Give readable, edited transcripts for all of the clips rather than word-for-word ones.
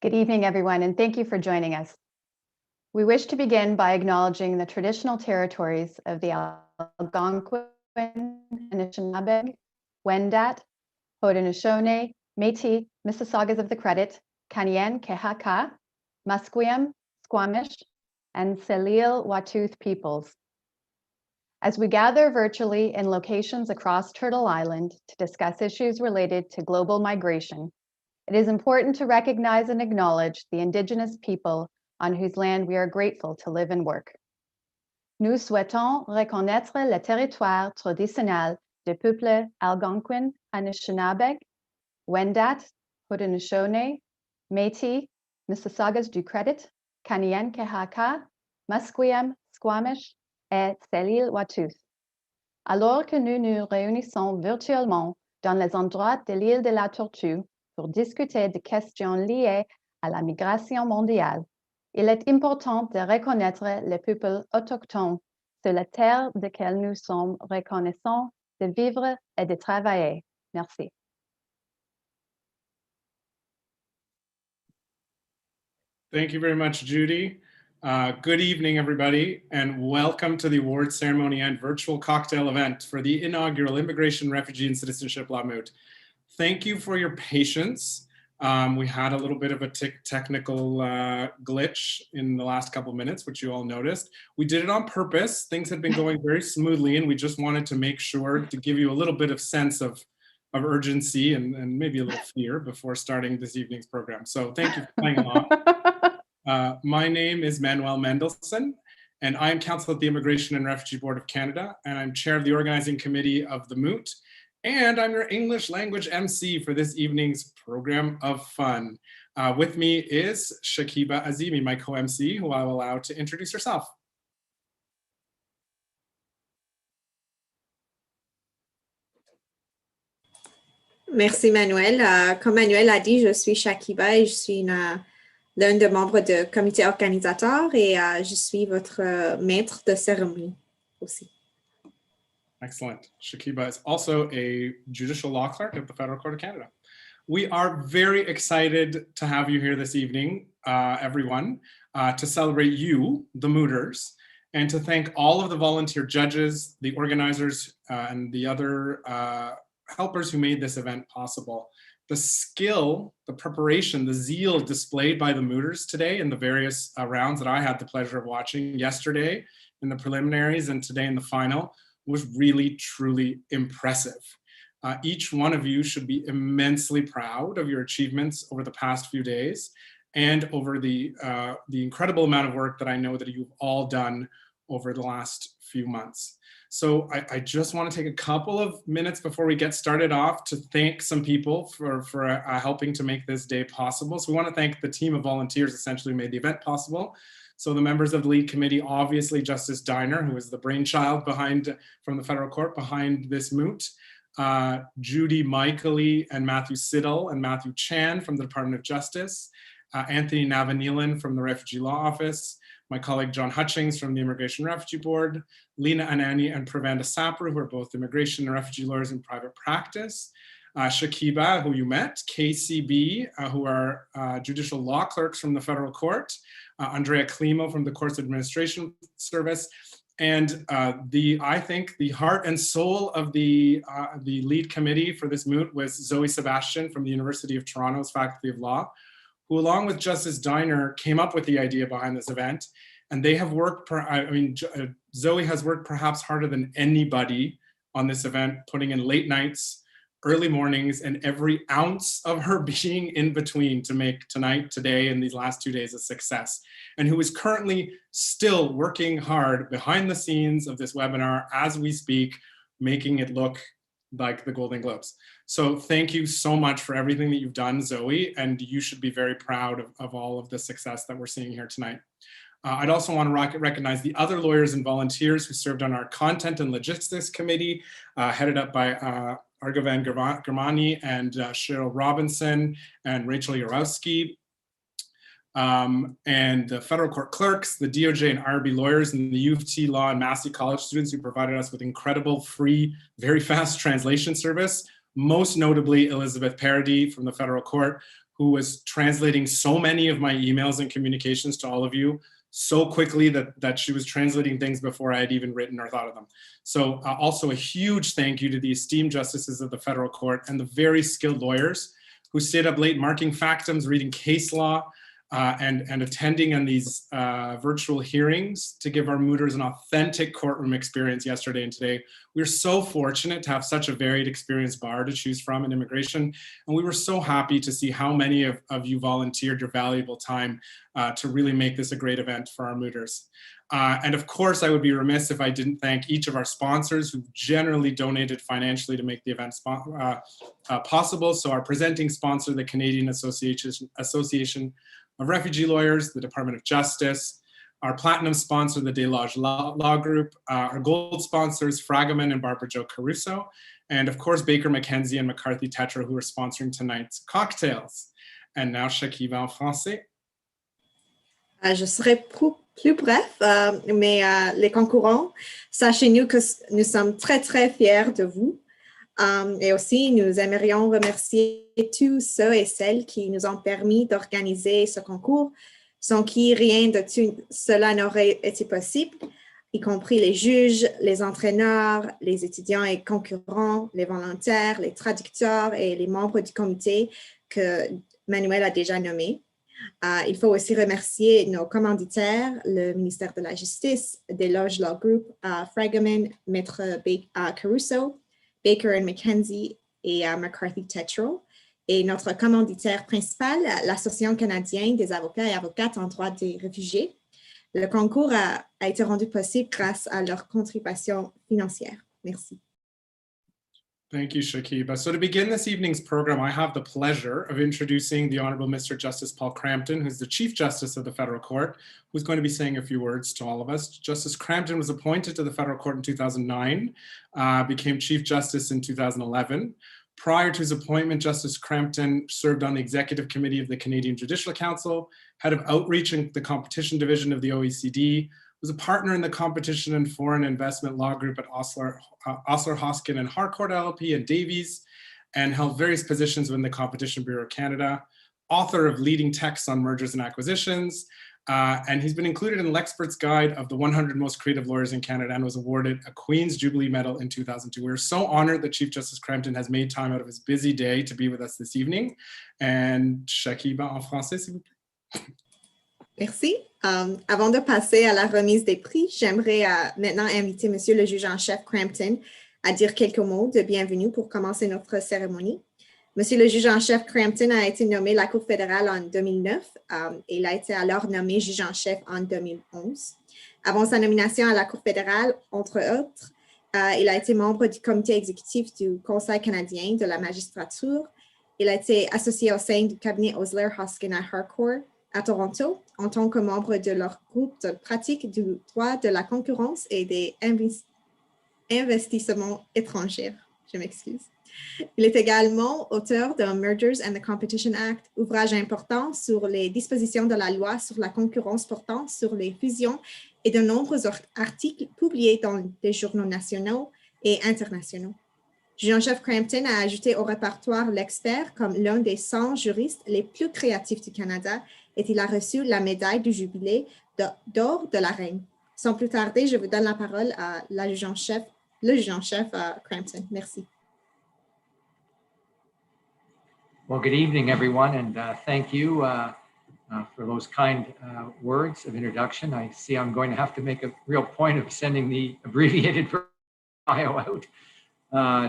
Good evening, everyone, and thank you for joining us. We wish to begin by acknowledging the traditional territories of the Algonquin, Anishinaabe, Wendat, Haudenosaunee, Métis, Mississaugas of the Credit, Canyan, Kehaka, Musqueam, Squamish, and Tsleil-Waututh peoples. As we gather virtually in locations across Turtle Island to discuss issues related to global migration, it is important to recognize and acknowledge the Indigenous people on whose land we are grateful to live and work. Nous souhaitons reconnaître le territoire traditionnel des peuples Algonquin, Anishinaabe, Wendat, Haudenosaunee, Métis, Mississaugas du Credit, Canyan-Kehaka, Musqueam, Squamish et Tsleil-Waututh. Alors que nous nous réunissons virtuellement dans les endroits de l'île de la Tortue pour discuter de questions liées à la migration mondiale, il est important de reconnaître les peuples autochtones sur la terre de laquelle nous sommes reconnaissants de vivre et de travailler. Merci. Thank you very much, Judy. Good evening, everybody, and welcome to the award ceremony and virtual cocktail event for the inaugural Immigration, Refugee, and Citizenship Law Moot. Thank you for your patience. We had a little bit of a technical glitch in the last couple of minutes, which you all noticed. We did it on purpose. Things had been going very smoothly, and we just wanted to make sure to give you a little bit of sense of urgency and maybe a little fear before starting this evening's program. So thank you for playing along. My name is Manuel Mendelson, and I am counsel at the Immigration and Refugee Board of Canada, and I'm chair of the Organizing Committee of the Moot, and I'm your English language MC for this evening's program of fun. With me is Shakiba Azimi, my co-MC, who I will allow to introduce herself. Merci Manuel. Comme Manuel a dit, je suis Shakiba et je suis l'un des membres du comité organisateur et je suis votre maître de cérémonie aussi. Excellent. Shakiba is also a judicial law clerk at the Federal Court of Canada. We are very excited to have you here this evening, everyone, to celebrate you, the Mooters, and to thank all of the volunteer judges, the organizers, and the other helpers who made this event possible. The skill, the preparation, the zeal displayed by the Mooters today in the various rounds that I had the pleasure of watching yesterday in the preliminaries and today in the final was really, truly impressive. Each one of you should be immensely proud of your achievements over the past few days and over the incredible amount of work that I know that you've all done over the last few months. So I just want to take a couple of minutes before we get started off to thank some people for helping to make this day possible. So we want to thank the team of volunteers essentially who made the event possible. So the members of the lead committee, obviously Justice Diner, who is the brainchild from the federal court behind this moot, Judy Michaely and Matthew Siddle and Matthew Chan from the Department of Justice, Anthony Navanilan from the Refugee Law Office, my colleague John Hutchings from the Immigration and Refugee Board, Lena Anani and Pravanda Sapra, who are both immigration and refugee lawyers in private practice, Shakiba, who you met, KCB, who are judicial law clerks from the federal court, Andrea Climo from the Courts Administration Service, and I think the heart and soul of the lead committee for this moot was Zoe Sebastian from the University of Toronto's Faculty of Law, who along with Justice Diner came up with the idea behind this event. And they have worked, Zoe has worked perhaps harder than anybody on this event, putting in late nights, early mornings, and every ounce of her being in between to make tonight, today, and these last 2 days a success. And who is currently still working hard behind the scenes of this webinar as we speak, making it look like the Golden Globes. So thank you so much for everything that you've done, Zoe, and you should be very proud of all of the success that we're seeing here tonight. I'd also want to recognize the other lawyers and volunteers who served on our Content and Logistics Committee, headed up by Argavan Germani and Cheryl Robinson and Rachel Yarowski, and the federal court clerks, the DOJ and IRB lawyers, and the U of T Law and Massey College students who provided us with incredible, free, very fast translation service. Most notably, Elizabeth Paradis from the federal court, who was translating so many of my emails and communications to all of you so quickly that she was translating things before I had even written or thought of them. So also a huge thank you to the esteemed justices of the federal court and the very skilled lawyers who stayed up late marking factums, reading case law, and attending on these virtual hearings to give our mooters an authentic courtroom experience yesterday and today. We're so fortunate to have such a varied experienced bar to choose from in immigration. And we were so happy to see how many of you volunteered your valuable time to really make this a great event for our mooters. And of course, I would be remiss if I didn't thank each of our sponsors who generally donated financially to make the event possible. So our presenting sponsor, the Canadian Association of Refugee Lawyers, the Department of Justice, our platinum sponsor, the Delage Law Group, our gold sponsors, Fragaman and Barbara Jo Caruso, and of course, Baker McKenzie and McCarthy Tetra, who are sponsoring tonight's cocktails. And now, Shakiba en français. Je serai plus bref, mais les concurrents, sachez-nous que nous sommes très, très fiers de vous. Et aussi, nous aimerions remercier tous ceux et celles qui nous ont permis d'organiser ce concours, sans qui rien de tout cela n'aurait été possible, y compris les juges, les entraîneurs, les étudiants et concurrents, les volontaires, les traducteurs et les membres du comité que Manuel a déjà nommés. Il faut aussi remercier nos commanditaires, le ministère de la Justice, Delage Law Group, Fragaman, Maître Caruso, Baker McKenzie et McCarthy Tetra, et notre commanditaire principal, l'Association canadienne des avocats et avocates en droit des réfugiés. Le concours a été rendu possible grâce à leur contribution financière. Merci. Thank you, Shakiba. So to begin this evening's program, I have the pleasure of introducing the Honorable Mr. Justice Paul Crampton, who's the Chief Justice of the Federal Court, who's going to be saying a few words to all of us. Justice Crampton was appointed to the Federal Court in 2009, became Chief Justice in 2011. Prior to his appointment, Justice Crampton served on the Executive Committee of the Canadian Judicial Council, Head of Outreach in the Competition Division of the OECD, was a partner in the Competition and Foreign Investment Law Group at Osler, Hoskin and Harcourt LLP and Davies, and held various positions within the Competition Bureau of Canada, author of leading texts on mergers and acquisitions, and he's been included in L'Expert's Guide of the 100 Most Creative Lawyers in Canada and was awarded a Queen's Jubilee Medal in 2002. We're so honored that Chief Justice Crampton has made time out of his busy day to be with us this evening. And Shakiba en français, s'il vous plaît. Merci. Avant de passer à la remise des prix, j'aimerais maintenant inviter Monsieur le juge en chef Crampton à dire quelques mots de bienvenue pour commencer notre cérémonie. Monsieur le juge en chef Crampton a été nommé à la Cour fédérale en 2009 et il a été alors nommé juge en chef en 2011. Avant sa nomination à la Cour fédérale, entre autres, il a été membre du comité exécutif du Conseil canadien de la magistrature. Il a été associé au sein du cabinet Osler, Hoskin et Harcourt à Toronto en tant que membre de leur groupe de pratique du droit de la concurrence et des investissements étrangers. Je m'excuse. Il est également auteur de Mergers and the Competition Act, ouvrage important sur les dispositions de la loi sur la concurrence portant sur les fusions et de nombreux articles publiés dans des journaux nationaux et internationaux. Juge-en-chef Crampton a ajouté au répertoire l'expert comme l'un des 100 juristes les plus créatifs du Canada et il a reçu la médaille du jubilé d'or de la Reine. Sans plus tarder, je vous donne la parole à le juge-en-chef Crampton. Merci. Well, good evening, everyone, and thank you for those kind words of introduction. I see I'm going to have to make a real point of sending the abbreviated bio out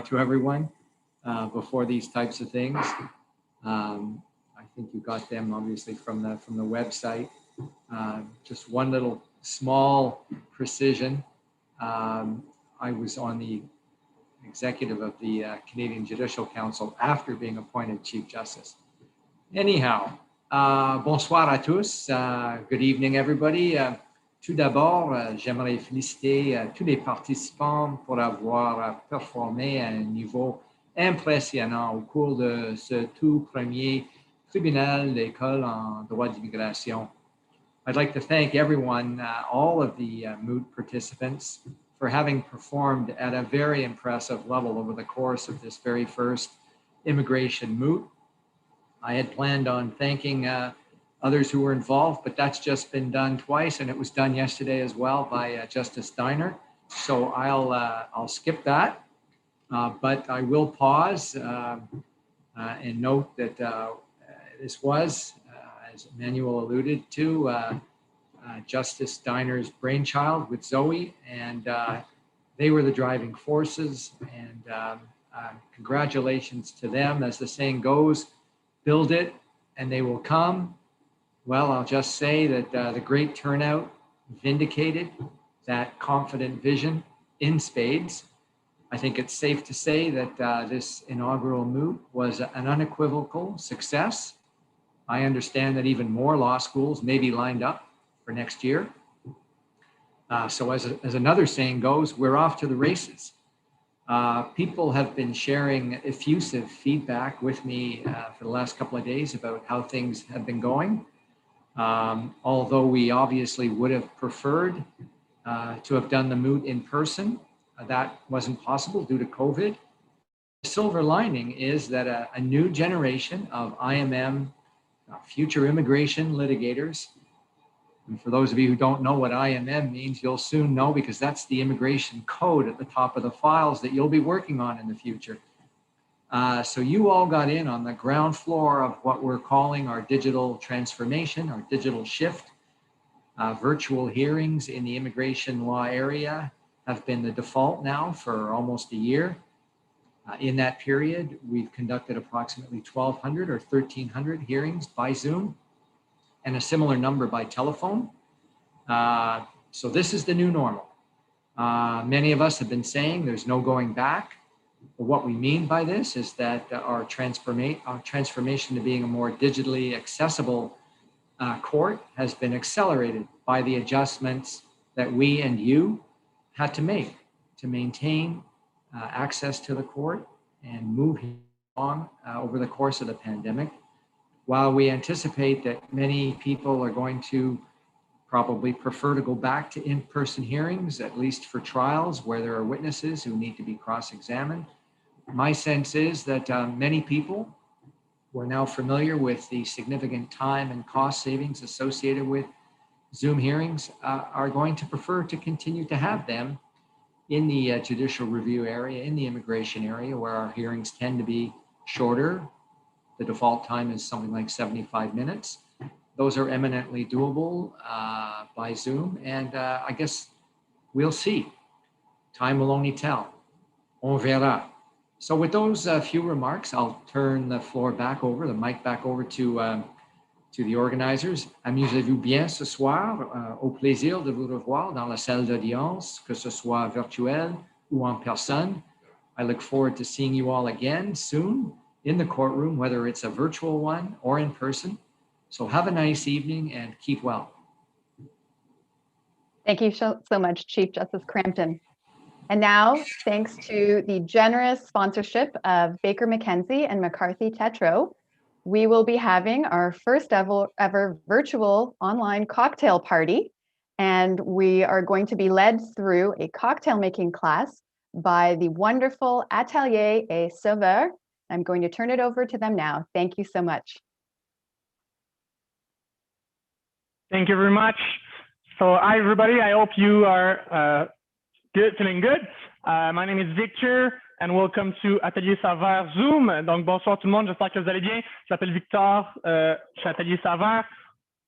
to everyone before these types of things. I think you got them obviously from the website. Just one little small precision. I was on the executive of the Canadian Judicial Council after being appointed Chief Justice. Anyhow, bonsoir à tous. Good evening, everybody. Tout d'abord, j'aimerais féliciter tous les participants pour avoir performé à un niveau impressionnant au cours de ce tout premier tribunal d'école en droit d'immigration. I'd like to thank everyone, all of the moot participants, for having performed at a very impressive level over the course of this very first immigration moot. I had planned on thanking others who were involved, but that's just been done twice, and it was done yesterday as well by Justice Steiner. So I'll skip that, but I will pause and note that this was, as Emmanuel alluded to, Justice Steiner's brainchild with Zoe, and they were the driving forces. And congratulations to them. As the saying goes, build it and they will come. Well, I'll just say that the great turnout vindicated that confident vision in spades. I think it's safe to say that this inaugural moot was an unequivocal success. I understand that even more law schools may be lined up for next year. So as another saying goes, we're off to the races. People have been sharing effusive feedback with me for the last couple of days about how things have been going. Although we obviously would have preferred to have done the moot in person, that wasn't possible due to COVID. The silver lining is that a new generation of IMM, future immigration litigators, and for those of you who don't know what IMM means, you'll soon know, because that's the immigration code at the top of the files that you'll be working on in the future. So you all got in on the ground floor of what we're calling our digital transformation, our digital shift. Virtual hearings in the immigration law area have been the default now for almost a year. In that period, we've conducted approximately 1,200 or 1,300 hearings by Zoom, and a similar number by telephone. So this is the new normal. Many of us have been saying there's no going back. But what we mean by this is that our transformation to being a more digitally accessible court has been accelerated by the adjustments that we and you had to make to maintain access to the court and move along over the course of the pandemic. While we anticipate that many people are going to probably prefer to go back to in-person hearings, at least for trials where there are witnesses who need to be cross-examined, my sense is that many people who are now familiar with the significant time and cost savings associated with Zoom hearings are going to prefer to continue to have them in the judicial review area, in the immigration area, where our hearings tend to be shorter. The default time is something like 75 minutes. Those are eminently doable by Zoom, and I guess we'll see. Time will only tell. On verra. So with those few remarks, I'll turn the floor back over, the mic back over to the organizers. Amusez-vous bien ce soir. Au plaisir de vous revoir dans la salle d'audience, que ce soit virtuel ou en personne. I look forward to seeing you all again soon in the courtroom, whether it's a virtual one or in person. So have a nice evening and keep well. Thank you so much, Chief Justice Crampton. And now, thanks to the generous sponsorship of Baker McKenzie and McCarthy Tetro, we will be having our first ever virtual online cocktail party. And we are going to be led through a cocktail making class by the wonderful Atelier et Sauveur. I'm going to turn it over to them now. Thank you so much. Thank you very much. So hi, everybody. I hope you are feeling good. My name is Victor and welcome to Atelier Sauveur Zoom. Donc bonsoir tout le monde, j'espère que vous allez bien. Je m'appelle Victor, chez Atelier Sauveur.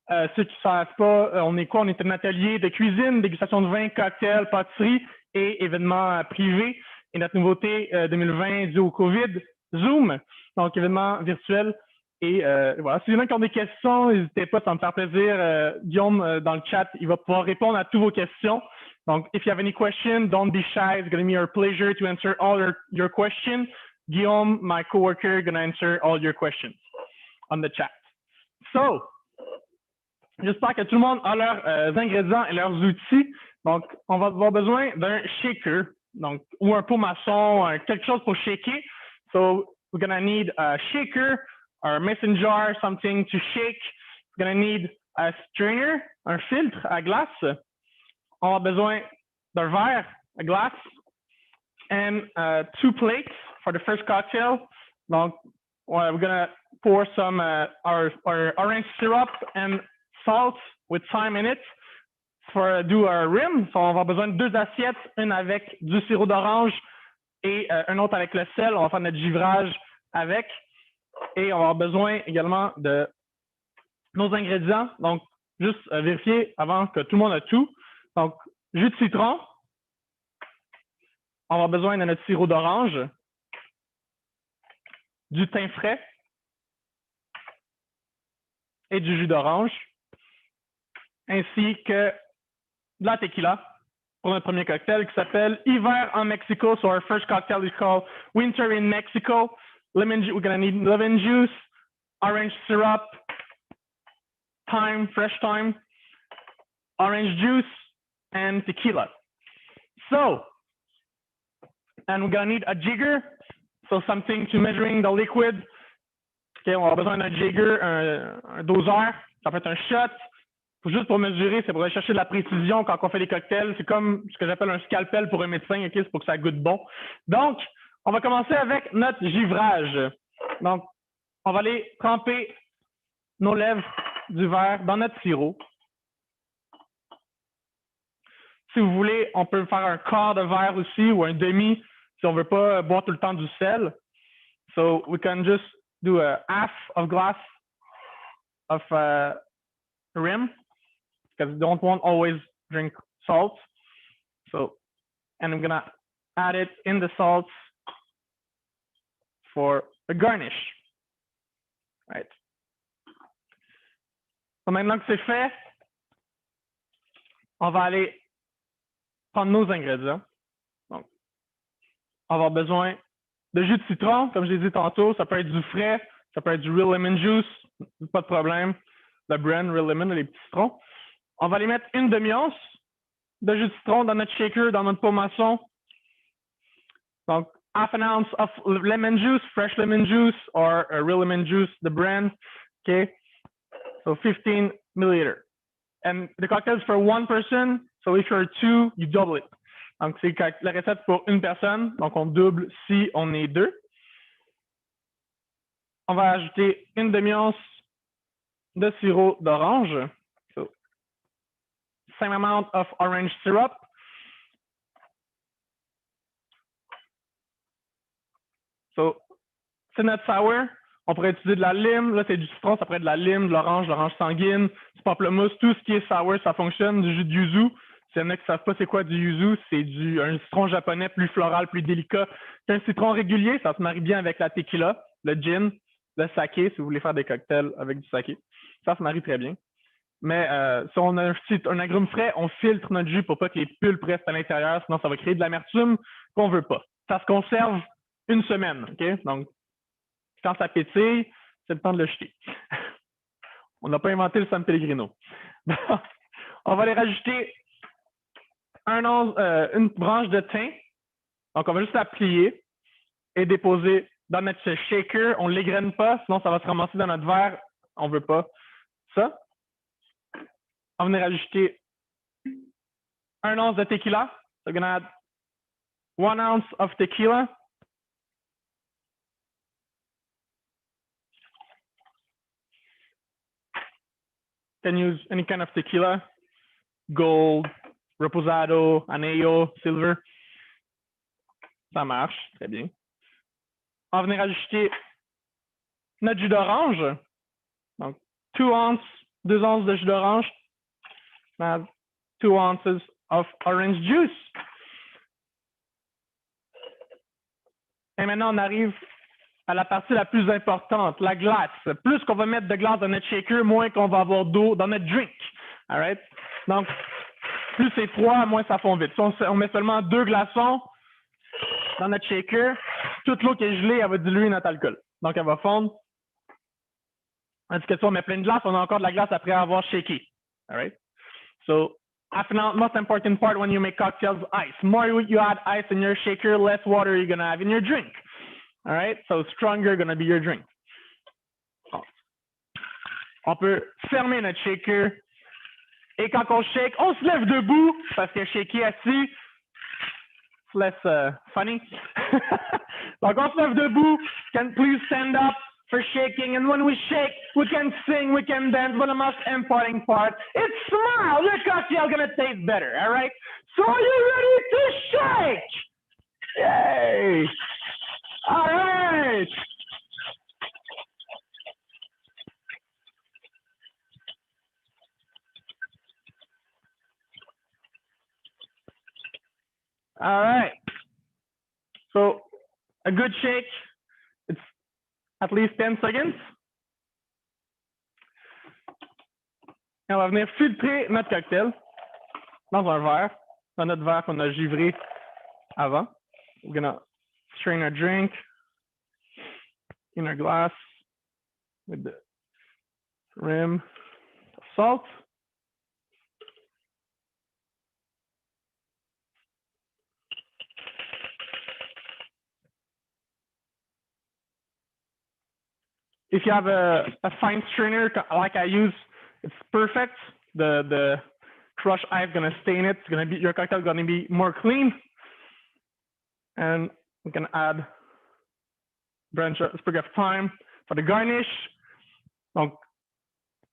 Ceux qui ne savent pas, on est quoi? On est un atelier de cuisine, dégustation de vin, cocktail, pâtisserie et événements privés. Et notre nouveauté 2020 due au COVID, Zoom, donc événements virtuels. Et voilà, si les gens qui ont des questions, n'hésitez pas, ça me fait plaisir. Guillaume, dans le chat, il va pouvoir répondre à toutes vos questions. Donc, if you have any questions, don't be shy. It's going to be our pleasure to answer all your questions. Guillaume, my coworker, is going to answer all your questions on the chat. So, j'espère que tout le monde a leurs ingrédients et leurs outils. Donc, on va avoir besoin d'un shaker, donc, ou un pot maçon, quelque chose pour shaker. So, we're going to need a shaker, or a mason jar, something to shake. We're going to need a strainer, un filtre à glace. On a besoin d'un verre, a glass, and 2 plates for the first cocktail. Donc, we're gonna pour some our orange syrup and salt with thyme in it for do our rim. So, on va avoir besoin de 2 assiettes, une avec du sirop d'orange et un autre avec le sel. On va faire notre givrage avec. Et on va avoir besoin également de nos ingrédients. Donc, juste vérifier avant que tout le monde a tout. Donc, jus de citron. On va avoir besoin de notre sirop d'orange, du thym frais et du jus d'orange, ainsi que de la tequila pour notre premier cocktail qui s'appelle Hiver en Mexico. So our first cocktail is called Winter in Mexico. Lemon, we're gonna need lemon juice, orange syrup, thyme, fresh thyme, orange juice, and tequila. So, and we're gonna need a jigger, so something to measuring the liquid. Okay, on va avoir besoin d'un jigger, un doseur, ça peut être un shot. Juste pour mesurer, c'est pour aller chercher de la précision quand on fait des cocktails. C'est comme ce que j'appelle un scalpel pour un médecin, ok, c'est pour que ça goûte bon. Donc, on va commencer avec notre givrage. Donc, on va aller tremper nos lèvres du verre dans notre sirop. Si vous voulez, on peut faire un quart de verre aussi ou un demi si on ne veut pas boire tout le temps du sel. So, we can just do a half of glass of rim because we don't want always drink salt. So, and I'm gonna add it in the salt for a garnish. Right. So maintenant que c'est fait, on va aller prendre nos ingrédients. Donc, on va avoir besoin de jus de citron, comme je l'ai dit tantôt. Ça peut être du frais, ça peut être du real lemon juice, pas de problème. Le brand real lemon, les petits citrons. On va aller mettre une demi-once de jus de citron dans notre shaker, dans notre pot maçon. Donc, half an ounce of lemon juice, fresh lemon juice, or real lemon juice, the brand. Okay, so 15 milliliters. And the cocktail is for one person, so if you're 2, you double it. Donc, c'est la recette pour une personne, donc on double si on est 2. On va ajouter une demi-once de sirop d'orange. So, same amount of orange syrup. So, c'est notre sour. On pourrait utiliser de la lime. Là, c'est du citron, ça pourrait être de la lime, de l'orange sanguine, du pamplemousse. Tout ce qui est sour, ça fonctionne. Du jus de yuzu. S'il y en a qui ne savent pas c'est quoi du yuzu, c'est un citron japonais plus floral, plus délicat qu'un citron régulier. Ça se marie bien avec la tequila, le gin, le saké, si vous voulez faire des cocktails avec du saké. Ça se marie très bien. Mais si on a un agrume frais, on filtre notre jus pour pas que les pulpes restent à l'intérieur, sinon ça va créer de l'amertume qu'on ne veut pas. Ça se conserve une semaine, OK? Donc, quand ça pétille, c'est le temps de le jeter. On n'a pas inventé le San Pellegrino. On va aller rajouter une branche de thym. Donc, on va juste la plier et déposer dans notre shaker. On ne l'égrène pas, sinon ça va se ramasser dans notre verre. On ne veut pas ça. On va venir rajouter 1 once de tequila. So, we're going to add 1 ounce of tequila. Can use any kind of tequila, gold, reposado, anello, silver. Ça marche, très bien. On va venir ajouter notre jus d'orange. Donc, 2 onces de jus d'orange. 2 ounces of orange juice. Et maintenant, on arrive à la partie la plus importante, la glace. Plus qu'on va mettre de glace dans notre shaker, moins qu'on va avoir d'eau dans notre drink. All right? Donc, plus c'est froid, moins ça fond vite. Si on met seulement 2 glaçons dans notre shaker, toute l'eau qui est gelée, elle va diluer notre alcool. Donc, elle va fondre. Tandis que si on met plein de glace, on a encore de la glace après avoir shaké. All right? So, most important part when you make cocktails, ice. More you add ice in your shaker, less water you're going to have in your drink. All right? So, stronger going to be your drink. On peut fermer notre shaker. Et quand on shake, on se lève debout parce que shaker assis, it's less funny. Donc, on se lève debout. Can please stand up for shaking. And when we shake, we can sing, we can dance, but the most important part is smile. Your cocktail gonna taste better, all right? So are you ready to shake? Yay! All right. All right. So a good shake, it's at least 10 seconds. Et on va venir filtrer notre cocktail dans un verre, dans notre verre qu'on a givré avant. We're gonna strain our drink in our glass with the rim of salt. If you have a fine strainer like I use, it's perfect. The crushed ice is gonna stain it. It's gonna be, your cocktail is gonna be more clean. And we can add sprig of thyme for the garnish. Donc,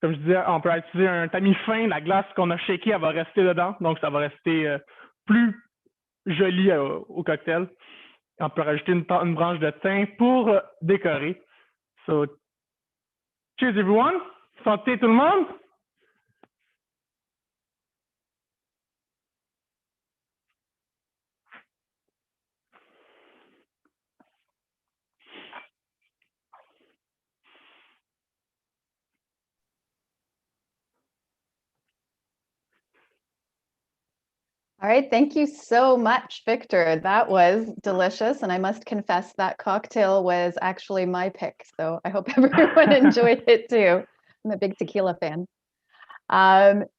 comme je disais, on peut utiliser un tamis fin. La glace qu'on a shakée, elle va rester dedans. Donc, ça va rester plus joli au cocktail. On peut rajouter une branche de thym pour décorer. So, cheers everyone. Santé tout le monde. All right, thank you so much, Victor. That was delicious, and I must confess that cocktail was actually my pick, so I hope everyone enjoyed it too. I'm a big tequila fan.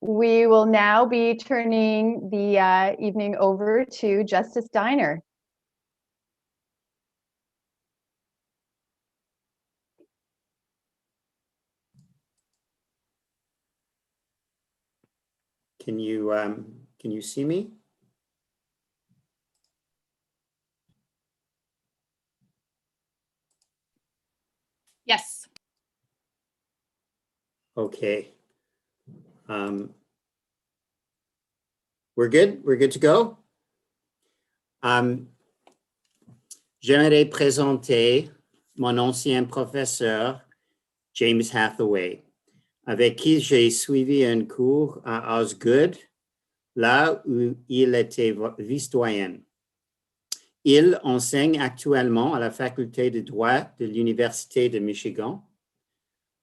We will now be turning the evening over to Justice Diner. Can you see me? Yes. Okay. We're good? We're good to go? J'aimerais présenter mon ancien professeur, James Hathaway, avec qui j'ai suivi un cours à Osgood, là où il était vice-doyen. Il enseigne actuellement à la faculté de droit de l'Université de Michigan.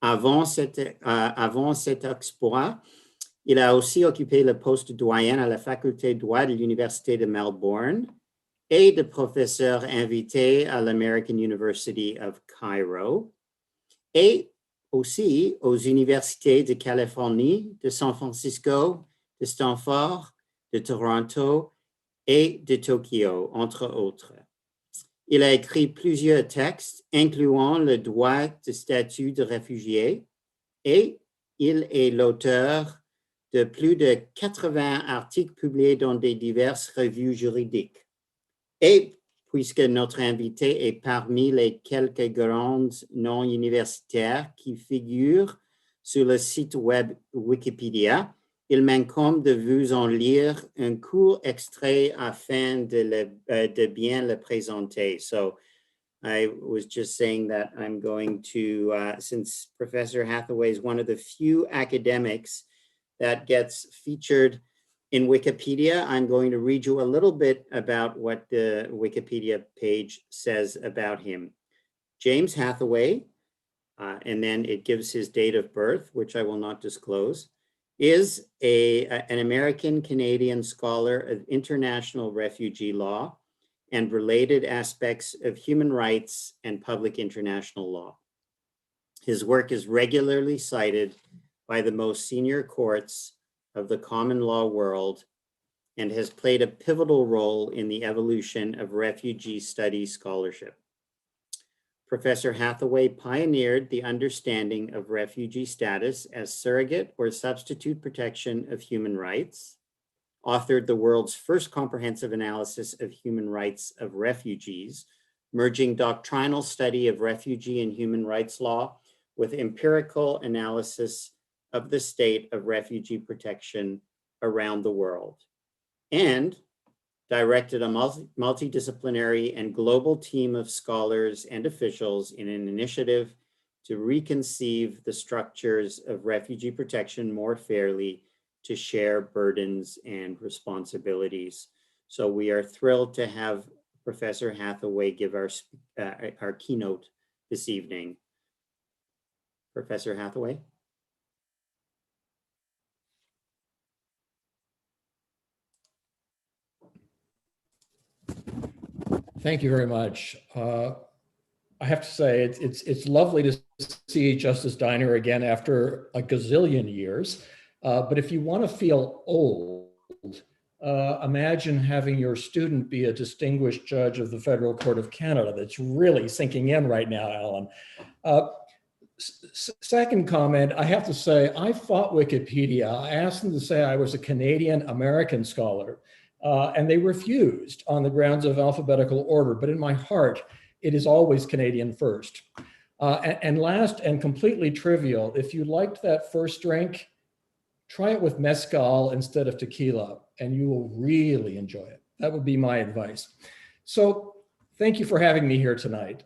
Avant cet exploit, il a aussi occupé le poste de doyen à la faculté de droit de l'Université de Melbourne et de professeur invité à l'American University of Cairo et aussi aux universités de Californie, de San Francisco, de Stanford, de Toronto et de Tokyo, entre autres. Il a écrit plusieurs textes, incluant le droit de statut de réfugié, et il est l'auteur de plus de 80 articles publiés dans des diverses revues juridiques. Et puisque notre invité est parmi les quelques grands noms universitaires qui figurent sur le site web Wikipédia, il m'incombe de vous en lire un court extrait afin de bien le présenter. So I was just saying that I'm going to, since Professor Hathaway is one of the few academics that gets featured in Wikipedia, I'm going to read you a little bit about what the Wikipedia page says about him. James Hathaway, and then it gives his date of birth, which I will not disclose, is an American-Canadian scholar of international refugee law and related aspects of human rights and public international law. His work is regularly cited by the most senior courts of the common law world and has played a pivotal role in the evolution of refugee studies scholarship. Professor Hathaway pioneered the understanding of refugee status as surrogate or substitute protection of human rights, authored the world's first comprehensive analysis of human rights of refugees, merging doctrinal study of refugee and human rights law with empirical analysis of the state of refugee protection around the world, and directed a multidisciplinary and global team of scholars and officials in an initiative to reconceive the structures of refugee protection more fairly, to share burdens and responsibilities. So we are thrilled to have Professor Hathaway give our keynote this evening. Professor Hathaway. Thank you very much. I have to say, it's lovely to see Justice Diner again after a gazillion years. But if you want to feel old, imagine having your student be a distinguished judge of the Federal Court of Canada. That's really sinking in right now, Alan. Second comment, I have to say, I fought Wikipedia. I asked them to say I was a Canadian-American scholar, and they refused on the grounds of alphabetical order. But in my heart, it is always Canadian first. And last and completely trivial, if you liked that first drink, try it with mezcal instead of tequila, and you will really enjoy it. That would be my advice. So thank you for having me here tonight.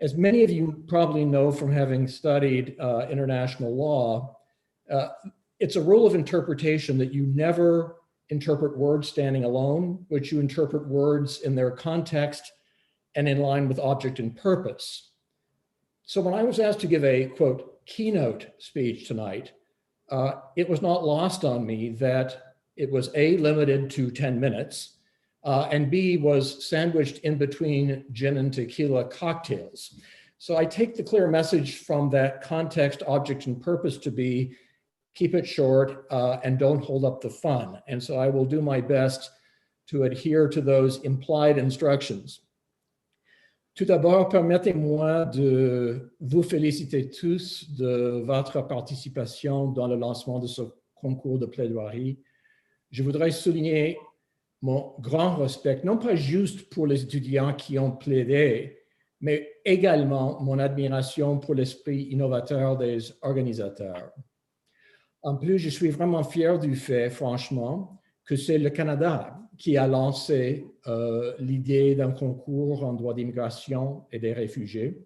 As many of you probably know from having studied international law, it's a rule of interpretation that you never interpret words standing alone, but you interpret words in their context and in line with object and purpose. So when I was asked to give a, quote, keynote speech tonight, it was not lost on me that it was A, limited to 10 minutes, and B, was sandwiched in between gin and tequila cocktails. So I take the clear message from that context, object, and purpose to be, keep it short and don't hold up the fun. And so I will do my best to adhere to those implied instructions. Tout d'abord, permettez-moi de vous féliciter tous de votre participation dans le lancement de ce concours de plaidoirie. Je voudrais souligner mon grand respect, non pas juste pour les étudiants qui ont plaidé, mais également mon admiration pour l'esprit innovateur des organisateurs. En plus, je suis vraiment fier du fait, franchement, que c'est le Canada qui a lancé l'idée d'un concours en droit d'immigration et des réfugiés.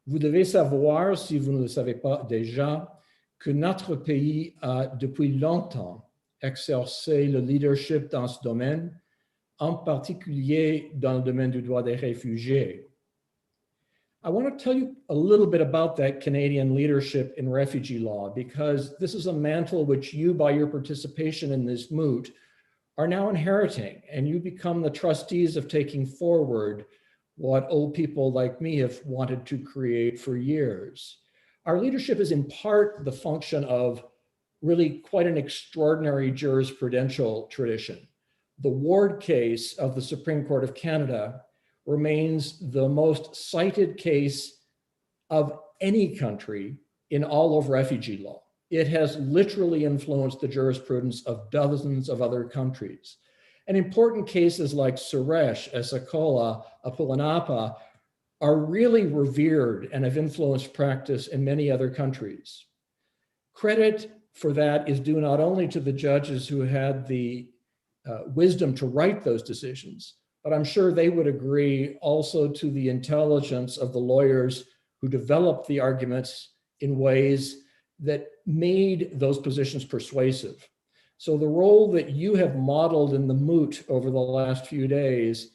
Vous devez savoir, si vous ne le savez pas déjà, que notre pays a depuis longtemps exercé le leadership dans ce domaine, en particulier dans le domaine du droit des réfugiés. I want to tell you a little bit about that Canadian leadership in refugee law, because this is a mantle which you, by your participation in this moot, are now inheriting, and you become the trustees of taking forward what old people like me have wanted to create for years. Our leadership is in part the function of really quite an extraordinary jurisprudential tradition. The Ward case of the Supreme Court of Canada remains the most cited case of any country in all of refugee law. It has literally influenced the jurisprudence of dozens of other countries. And important cases like Suresh, Esakola, Apulanapa are really revered and have influenced practice in many other countries. Credit for that is due not only to the judges who had the wisdom to write those decisions, but I'm sure they would agree also to the intelligence of the lawyers who developed the arguments in ways that made those positions persuasive. So the role that you have modeled in the moot over the last few days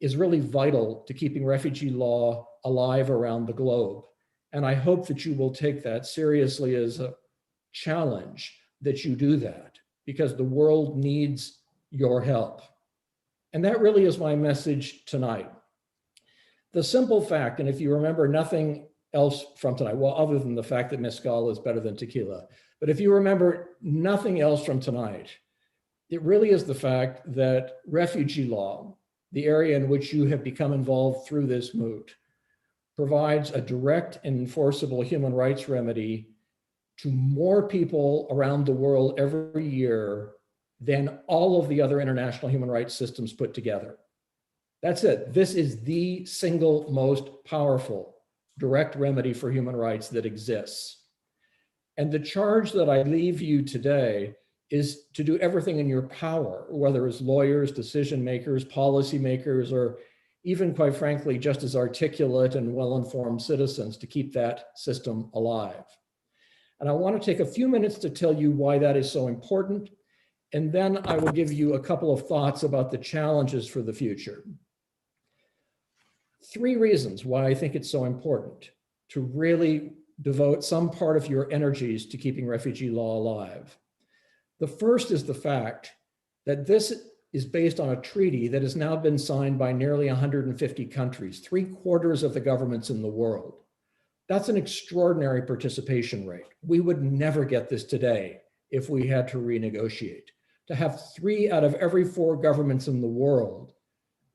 is really vital to keeping refugee law alive around the globe. And I hope that you will take that seriously as a challenge that you do that, because the world needs your help. And that really is my message tonight. The simple fact, and if you remember nothing else from tonight, well, other than the fact that mezcal is better than tequila, but if you remember nothing else from tonight, it really is the fact that refugee law, the area in which you have become involved through this moot, provides a direct and enforceable human rights remedy to more people around the world every year than all of the other international human rights systems put together. That's it. This is the single most powerful direct remedy for human rights that exists. And the charge that I leave you today is to do everything in your power, whether as lawyers, decision makers, policy makers, or even, quite frankly, just as articulate and well-informed citizens, to keep that system alive. And I want to take a few minutes to tell you why that is so important. And then I will give you a couple of thoughts about the challenges for the future. 3 reasons why I think it's so important to really devote some part of your energies to keeping refugee law alive. The first is the fact that this is based on a treaty that has now been signed by nearly 150 countries, 3/4 of the governments in the world. That's an extraordinary participation rate. We would never get this today if we had to renegotiate. To have 3 out of every 4 governments in the world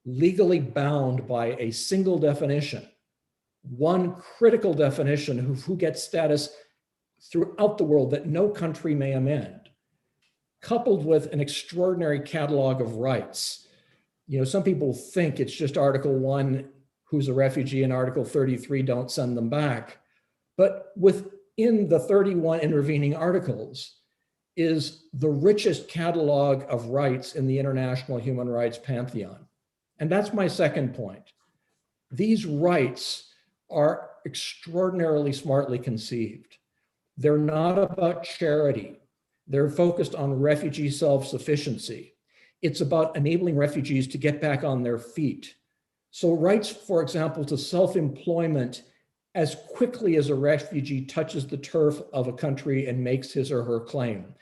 legally bound by a single definition, one critical definition of who gets status throughout the world that no country may amend, coupled with an extraordinary catalog of rights. You know, some people think it's just Article 1, who's a refugee, and Article 33, don't send them back. But within the 31 intervening articles is the richest catalog of rights in the international human rights pantheon. And that's my second point. These rights are extraordinarily smartly conceived. They're not about charity. They're focused on refugee self-sufficiency. It's about enabling refugees to get back on their feet. So rights, for example, to self-employment as quickly as a refugee touches the turf of a country and makes his or her claim.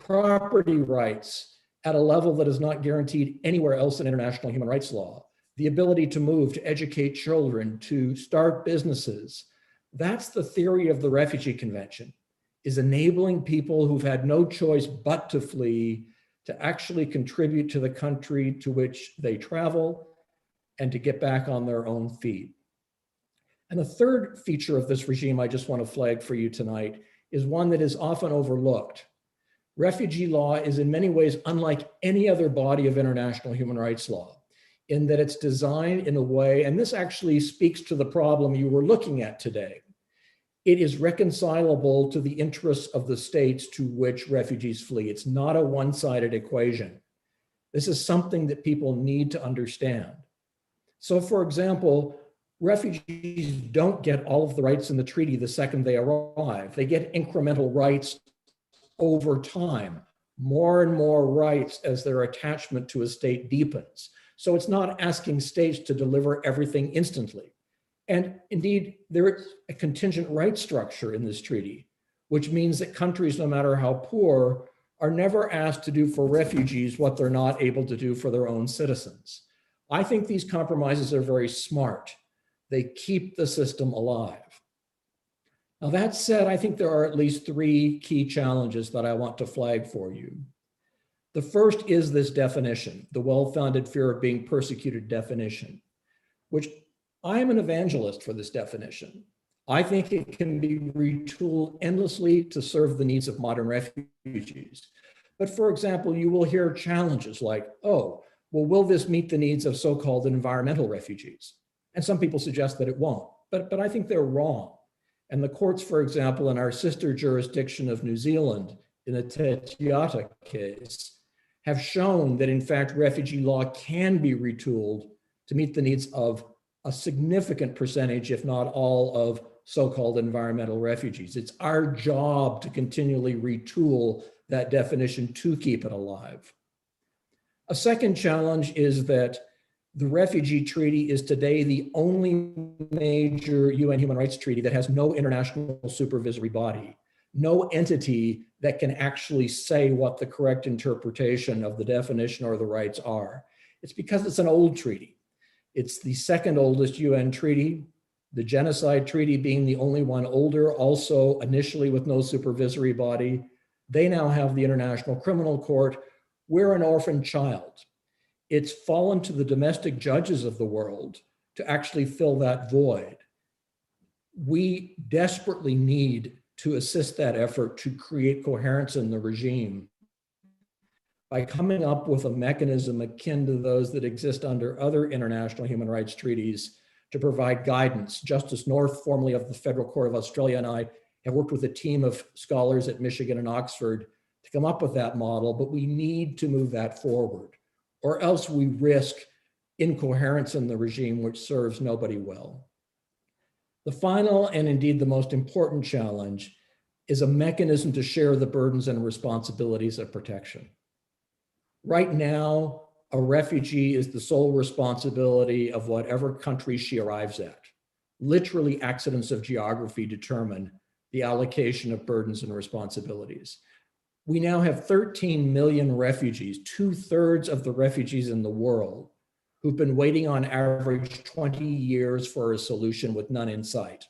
Property rights at a level that is not guaranteed anywhere else in international human rights law. The ability to move, to educate children, to start businesses. That's the theory of the Refugee Convention, is enabling people who've had no choice but to flee to actually contribute to the country to which they travel and to get back on their own feet. And the third feature of this regime I just want to flag for you tonight is one that is often overlooked. Refugee law is in many ways unlike any other body of international human rights law, in that it's designed in a way, and this actually speaks to the problem you were looking at today. It is reconcilable to the interests of the states to which refugees flee. It's not a one-sided equation. This is something that people need to understand. So for example, refugees don't get all of the rights in the treaty the second they arrive. They get incremental rights over time, more and more rights as their attachment to a state deepens. So it's not asking states to deliver everything instantly. And indeed, there is a contingent rights structure in this treaty, which means that countries, no matter how poor, are never asked to do for refugees what they're not able to do for their own citizens. I think these compromises are very smart. They keep the system alive. Now, that said, I think there are at least 3 key challenges that I want to flag for you. The first is this definition, the well-founded fear of being persecuted definition, which I am an evangelist for this definition. I think it can be retooled endlessly to serve the needs of modern refugees. But for example, you will hear challenges like, oh, well, will this meet the needs of so-called environmental refugees? And some people suggest that it won't, but I think they're wrong. And the courts, for example, in our sister jurisdiction of New Zealand, in the Te Tiata case, have shown that in fact, refugee law can be retooled to meet the needs of a significant percentage, if not all, of so-called environmental refugees. It's our job to continually retool that definition to keep it alive. A second challenge is that the Refugee Treaty is today the only major UN human rights treaty that has no international supervisory body, no entity that can actually say what the correct interpretation of the definition or the rights are. It's because it's an old treaty. It's the second oldest UN treaty, the Genocide Treaty being the only one older, also initially with no supervisory body. They now have the International Criminal Court. We're an orphan child. It's fallen to the domestic judges of the world to actually fill that void. We desperately need to assist that effort to create coherence in the regime by coming up with a mechanism akin to those that exist under other international human rights treaties to provide guidance. Justice North, formerly of the Federal Court of Australia, and I have worked with a team of scholars at Michigan and Oxford to come up with that model, but we need to move that forward, or else we risk incoherence in the regime, which serves nobody well. The final, and indeed the most important challenge, is a mechanism to share the burdens and responsibilities of protection. Right now, a refugee is the sole responsibility of whatever country she arrives at. Literally, accidents of geography determine the allocation of burdens and responsibilities. We now have 13 million refugees, 2/3 of the refugees in the world, who've been waiting on average 20 years for a solution with none in sight.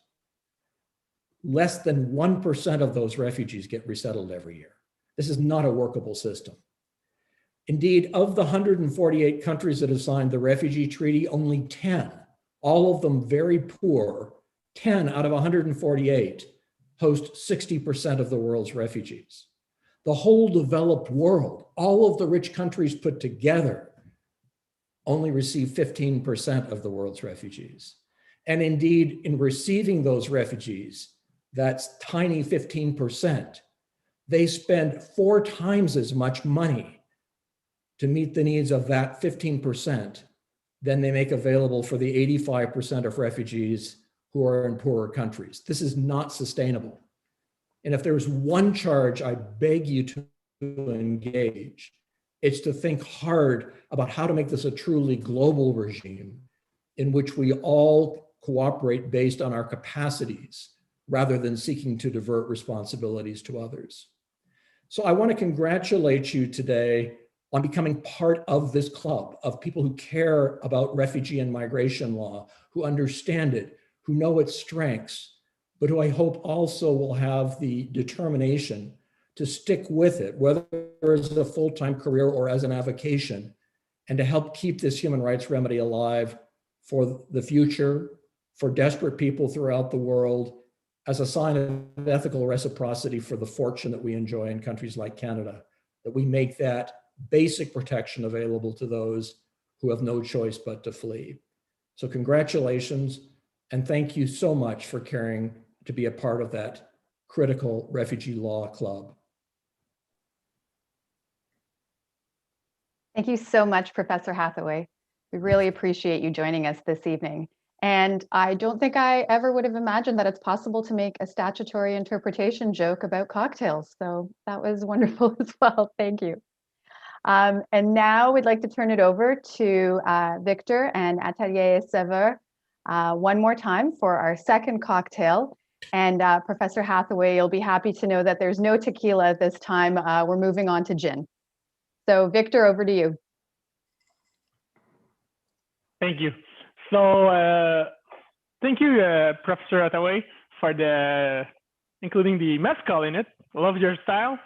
Less than 1% of those refugees get resettled every year. This is not a workable system. Indeed, of the 148 countries that have signed the Refugee Treaty, only 10, all of them very poor, 10 out of 148 host 60% of the world's refugees. The whole developed world, all of the rich countries put together, only receive 15% of the world's refugees. And indeed, in receiving those refugees, that's tiny 15%, they spend 4 times as much money to meet the needs of that 15% than they make available for the 85% of refugees who are in poorer countries. This is not sustainable. And if there's one charge I beg you to engage, it's to think hard about how to make this a truly global regime in which we all cooperate based on our capacities rather than seeking to divert responsibilities to others. So I want to congratulate you today on becoming part of this club of people who care about refugee and migration law, who understand it, who know its strengths, but who I hope also will have the determination to stick with it, whether as a full-time career or as an avocation, and to help keep this human rights remedy alive for the future, for desperate people throughout the world, as a sign of ethical reciprocity for the fortune that we enjoy in countries like Canada, that we make that basic protection available to those who have no choice but to flee. So congratulations, and thank you so much for caring to be a part of that critical refugee law club. Thank you so much, Professor Hathaway. We really appreciate you joining us this evening. And I don't think I ever would have imagined that it's possible to make a statutory interpretation joke about cocktails. So that was wonderful as well. Thank you. And now we'd like to turn it over to Victor and Atelier Sever one more time for our second cocktail. And Professor Hathaway, you'll be happy to know that there's no tequila this time. We're moving on to gin. So Victor, over to you. Thank you. So thank you, Professor Hathaway, for including the mezcal in it. I love your style.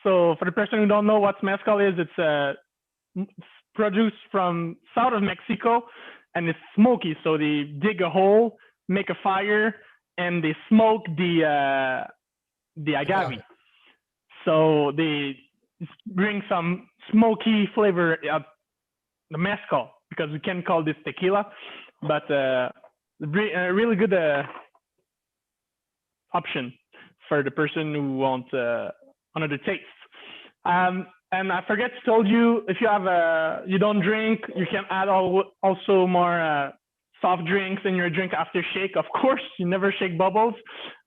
So for the person who don't know what mezcal is, it's produced from south of Mexico, and it's smoky. So they dig a hole, make a fire, and they smoke the agave. So they bring some smoky flavor at the mezcal, because we can call this tequila, but a really good option for the person who wants another taste. And I forget to tell you, if you have you don't drink, you can add also more soft drinks in your drink after shake. Of course, you never shake bubbles,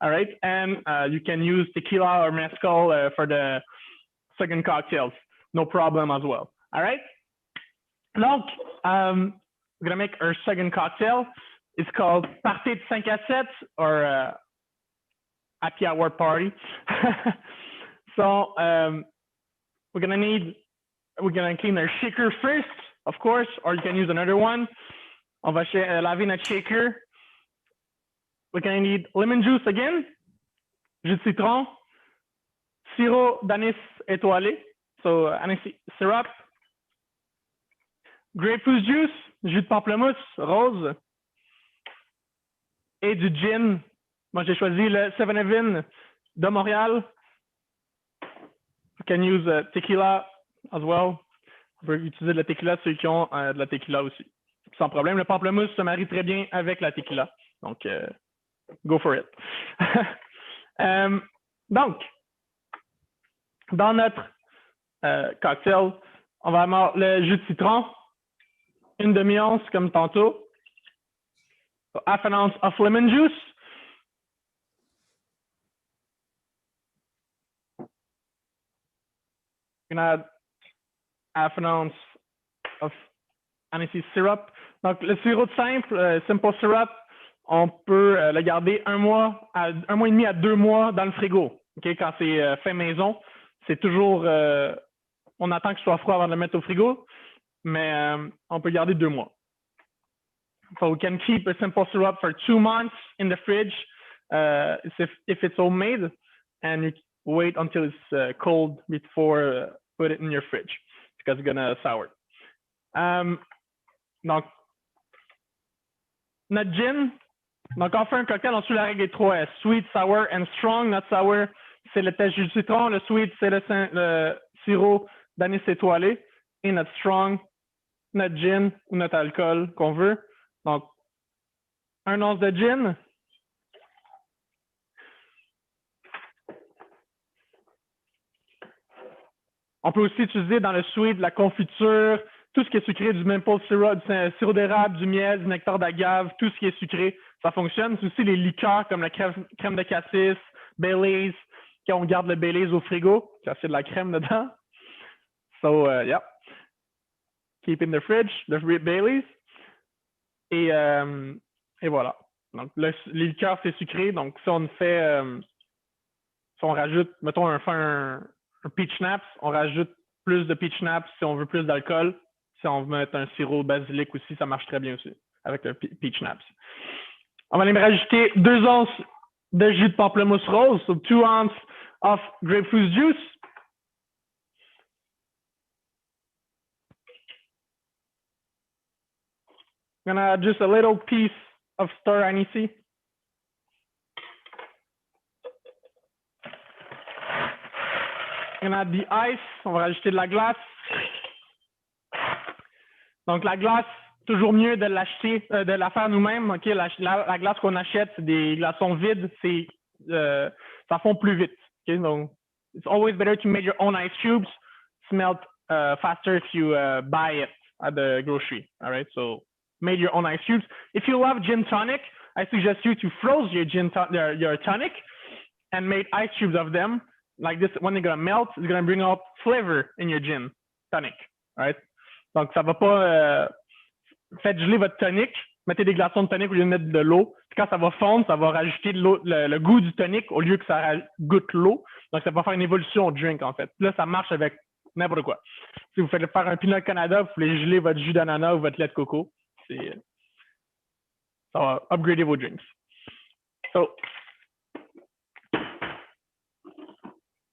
all right? And you can use tequila or mezcal for the second cocktails, no problem as well, all right? Donc, we're gonna make our second cocktail. It's called Party de 5 à 7, or Happy Hour Party. So we're gonna clean our shaker first, of course, or you can use another one. On va laver notre shaker. We're gonna need lemon juice again, jus de citron, sirop d'anis étoilé, so anise syrup, grapefruit juice, jus de pamplemousse rose, et du gin. Moi, j'ai choisi le 7-Eleven de Montréal. OK, can use tequila as well. On peut utiliser de la tequila, ceux qui ont de la tequila aussi. Sans problème. Le pamplemousse se marie très bien avec la tequila. Donc, go for it. Donc, dans notre cocktail, on va avoir le jus de citron, une demi-once comme tantôt, half an ounce of lemon juice, we're gonna add half an ounce of aniseed syrup. Donc, le sirop simple, simple syrup, on peut le garder 1 mois et demi à 2 mois dans le frigo. Okay? Quand c'est fait maison, c'est toujours, on attend que ce soit froid avant de le mettre au frigo, mais on peut garder 2 mois. So we can keep a simple syrup for 2 months in the fridge if it's homemade, and you wait until it's cold before put it in your fridge because it's gonna sour. Donc, notre gin, donc on fait un cocktail, on suit la règle des 3 S, sweet, sour and strong. Notre sour, c'est le jus de citron, le sweet, c'est le sirop d'anis étoilé, et notre strong, notre gin ou notre alcool qu'on veut. Donc, 1 once de gin. On peut aussi utiliser dans le sweet de la confiture, tout ce qui est sucré, du maple syrup, du sirop d'érable, du miel, du nectar d'agave, tout ce qui est sucré, ça fonctionne. C'est aussi les liqueurs comme la crème de cassis, Baileys, quand on garde le Baileys au frigo, ça c'est de la crème dedans. So, yeah. Keep in the fridge, the Baileys. Et voilà. Donc, les liqueurs, c'est sucré. Donc, si on fait, si on rajoute, mettons, on fait un peach schnapps, on rajoute plus de peach schnapps si on veut plus d'alcool. Si on veut mettre un sirop basilic aussi, ça marche très bien aussi avec le peach schnapps. On va aller me rajouter 2 onces de jus de pamplemousse rose, so 2 ounces of grapefruit juice. I'm gonna add just a little piece of star anise. I'm gonna add the ice. On va rajouter de la glace. Donc la glace, toujours mieux de l'acheter, de la faire nous-mêmes. Okay? La glace qu'on achète, c'est des glaçons vides, ça fond plus vite. Okay? Donc, it's always better to make your own ice cubes. Melt faster if you buy it at the grocery. All right, so made your own ice cubes. If you love gin tonic, I suggest you to froze your your tonic and make ice cubes of them. Like this, when they're gonna melt, it's gonna bring out flavor in your gin tonic. All right. Donc, ça va pas... faites geler votre tonic, mettez des glaçons de tonic au lieu de mettre de l'eau. Quand ça va fondre, ça va rajouter de l'eau, le goût du tonic au lieu que ça goûte l'eau. Donc, ça va faire une évolution au drink, en fait. Là, ça marche avec n'importe quoi. Si vous faites faire un peanut canada, vous voulez geler votre jus d'ananas ou votre lait de coco, ça va upgrader vos drinks. So,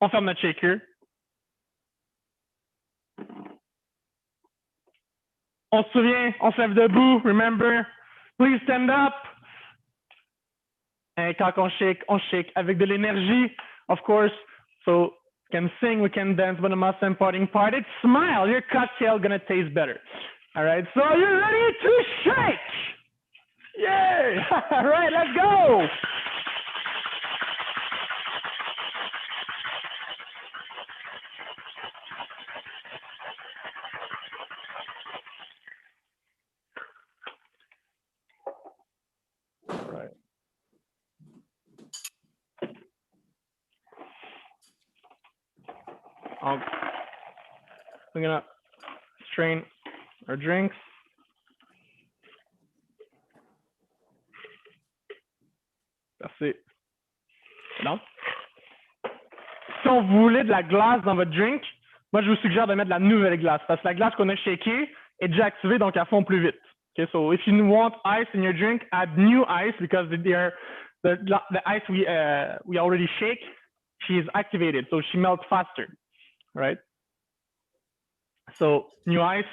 on ferme notre shaker. On se souvient, on se lève debout. Remember, please stand up. Et quand on shake avec de l'énergie, of course. So, we can sing, we can dance, but the most important part is smile. Your cocktail gonna taste better. All right, so are you ready to shake? Yay! All right, let's go. We're gonna strain our drinks. Merci. Non? Si on voulait de la glace dans votre drink, moi je vous suggère de mettre de la nouvelle glace parce que la glace qu'on a shakée est déjà activée, donc elle fond plus vite. Okay, so if you want ice in your drink, add new ice because the ice we already shake, she is activated, so she melts faster, right? So new ice.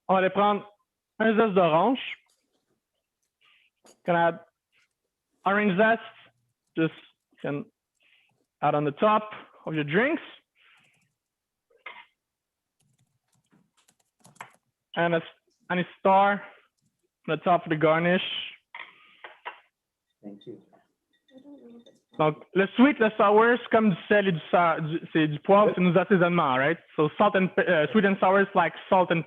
On va aller prendre un zeste d'orange. Gonna add orange zest, just can add on the top of your drinks. And a star on the top of the garnish. Thank you. Donc, le sweet, le sour, c'est comme du sel et c'est du poivre, c'est nos assaisonnements, right? So salt and sweet and sour is like salt and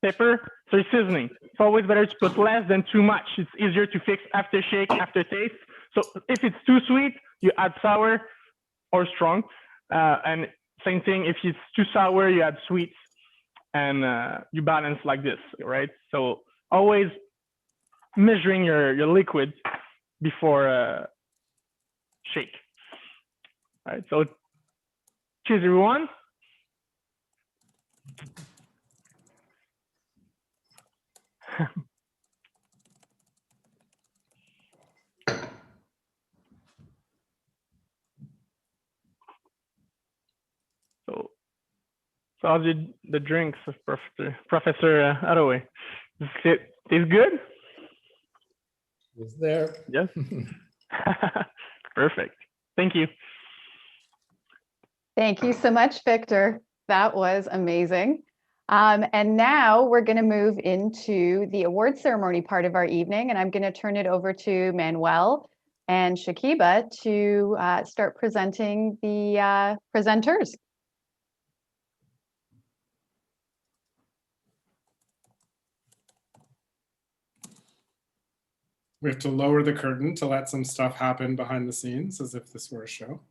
pepper, so it's seasoning. It's always better to put less than too much. It's easier to fix after shake, after taste. So if it's too sweet, you add sour or strong. And same thing, if it's too sour, you add sweet, and you balance like this, right? So always measuring your liquid before shake. All right, so cheers, everyone. So how's the drinks, Professor Hathaway? Taste good? Is there? Yes. Perfect. Thank you. Thank you so much, Victor. That was amazing. And now we're going to move into the award ceremony part of our evening, and I'm going to turn it over to Manuel and Shakiba to start presenting the presenters. We have to lower the curtain to let some stuff happen behind the scenes as if this were a show.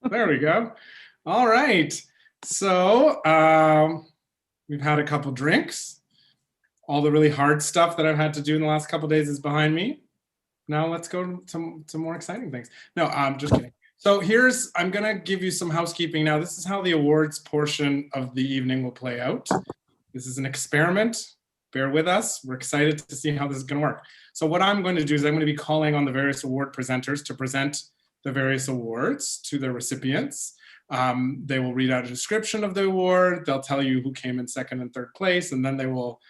There we go. All right. So we've had a couple drinks. All the really hard stuff that I've had to do in the last couple days is behind me. Now let's go to more exciting things. No, I'm just kidding. So I'm going to give you some housekeeping now. This is how the awards portion of the evening will play out. This is an experiment. Bear with us. We're excited to see how this is going to work. So what I'm going to do is I'm going to be calling on the various award presenters to present the various awards to the recipients. They will read out a description of the award. They'll tell you who came in second and third place, and then they will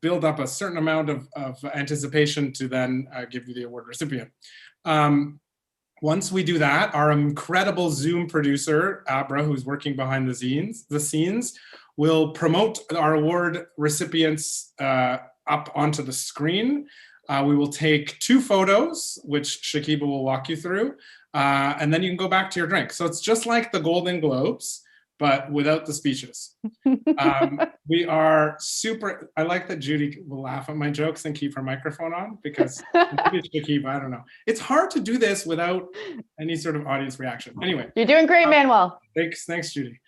build up a certain amount of anticipation to then give you the award recipient. Once we do that, our incredible Zoom producer, Abra, who's working behind the scenes, will promote our award recipients up onto the screen. We will take 2 photos, which Shakiba will walk you through, and then you can go back to your drink. So it's just like the Golden Globes, but without the speeches. We are super, I like that Judy will laugh at my jokes and keep her microphone on, because maybe it's Shakiba, I don't know. It's hard to do this without any sort of audience reaction. Anyway. You're doing great, Manuel. Thanks, Judy.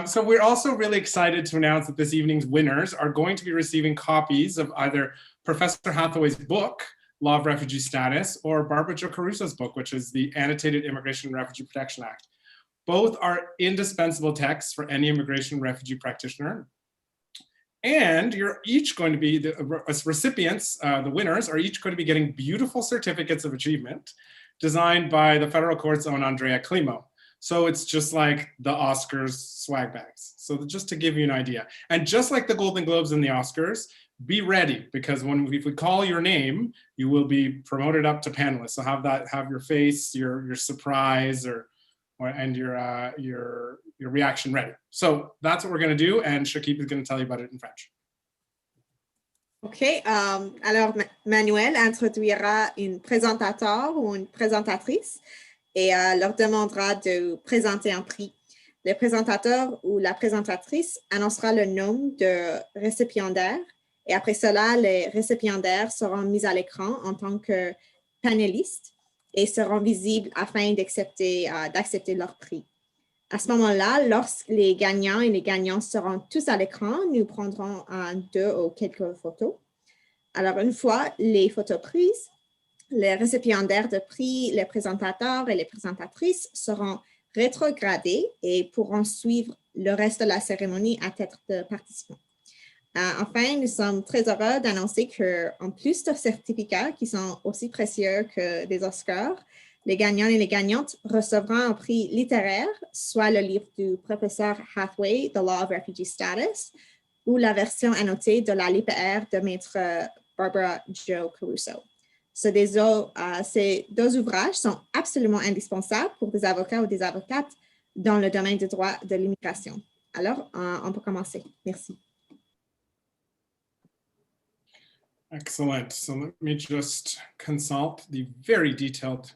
So we're also really excited to announce that this evening's winners are going to be receiving copies of either Professor Hathaway's book, Law of Refugee Status, or Barbara Jo Caruso's book, which is the Annotated Immigration and Refugee Protection Act. Both are indispensable texts for any immigration and refugee practitioner. And you're each going to be, the recipients, the winners, are each going to be getting beautiful certificates of achievement designed by the federal court's own Andrea Climo. So it's just like the Oscars swag bags. So just to give you an idea. And just like the Golden Globes and the Oscars, be ready, because if we call your name, you will be promoted up to panelists. So have your face, your surprise, and your reaction ready. So that's what we're going to do, and Shakiba is going to tell you about it in French. OK. Alors, Manuel introduira une présentateur ou une présentatrice et leur demandera de présenter un prix. Le présentateur ou la présentatrice annoncera le nom de récipiendaire, et après cela, les récipiendaires seront mis à l'écran en tant que panélistes et seront visibles afin d'accepter leur prix. À ce moment-là, lorsque les gagnants et les gagnantes seront tous à l'écran, nous prendrons 2 ou quelques photos. Alors, une fois les photos prises, les récipiendaires de prix, les présentateurs et les présentatrices seront rétrogradés et pourront suivre le reste de la cérémonie à titre de participants. Enfin, nous sommes très heureux d'annoncer qu'en plus de certificats qui sont aussi précieux que des Oscars, les gagnants et les gagnantes recevront un prix littéraire, soit le livre du professeur Hathaway, The Law of Refugee Status, ou la version annotée de la LPR de Maître Barbara Jo Caruso. Ces deux ouvrages sont absolument indispensables pour des avocats ou des avocates dans le domaine du droit de l'immigration. Alors, on peut commencer. Merci. Excellent. So let me just consult the very detailed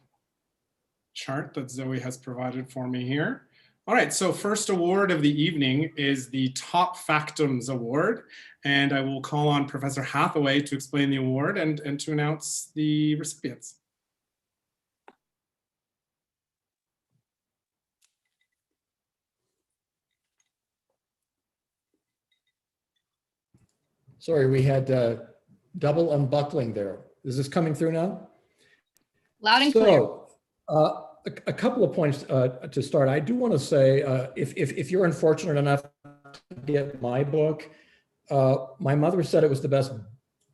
chart that Zoe has provided for me here. All right, so first award of the evening is the Top Factums Award, and I will call on Professor Hathaway to explain the award and to announce the recipients. Sorry, we had double unbuckling there. Is this coming through now? Loud and clear. So, a couple of points to start. I do want to say, if you're unfortunate enough to get my book, my mother said it was the best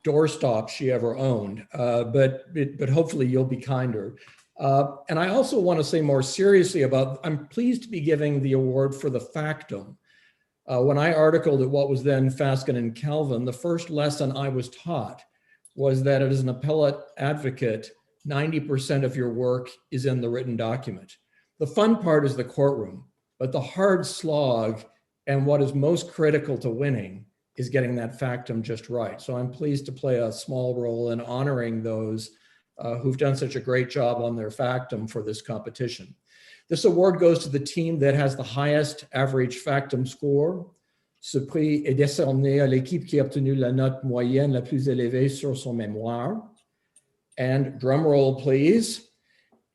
doorstop she ever owned, but hopefully you'll be kinder. And I also want to say more seriously about, I'm pleased to be giving the award for the Factum. When I articled at what was then Fasken and Calvin, the first lesson I was taught was that as an appellate advocate, 90% of your work is in the written document. The fun part is the courtroom, but the hard slog and what is most critical to winning is getting that factum just right. So I'm pleased to play a small role in honoring those who've done such a great job on their factum for this competition. This award goes to the team that has the highest average factum score. Ce prix est décerné à l'équipe qui a obtenu la note moyenne la plus élevée sur son mémoire. And drum roll, please.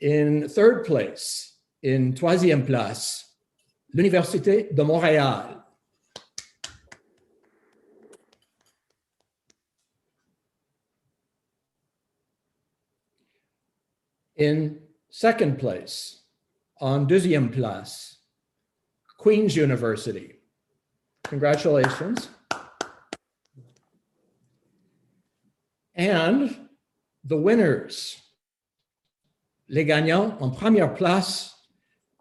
In third place, in troisième place, l'Université de Montréal. In second place, en deuxième place, Queen's University. Congratulations. And the winners, les gagnants en première place,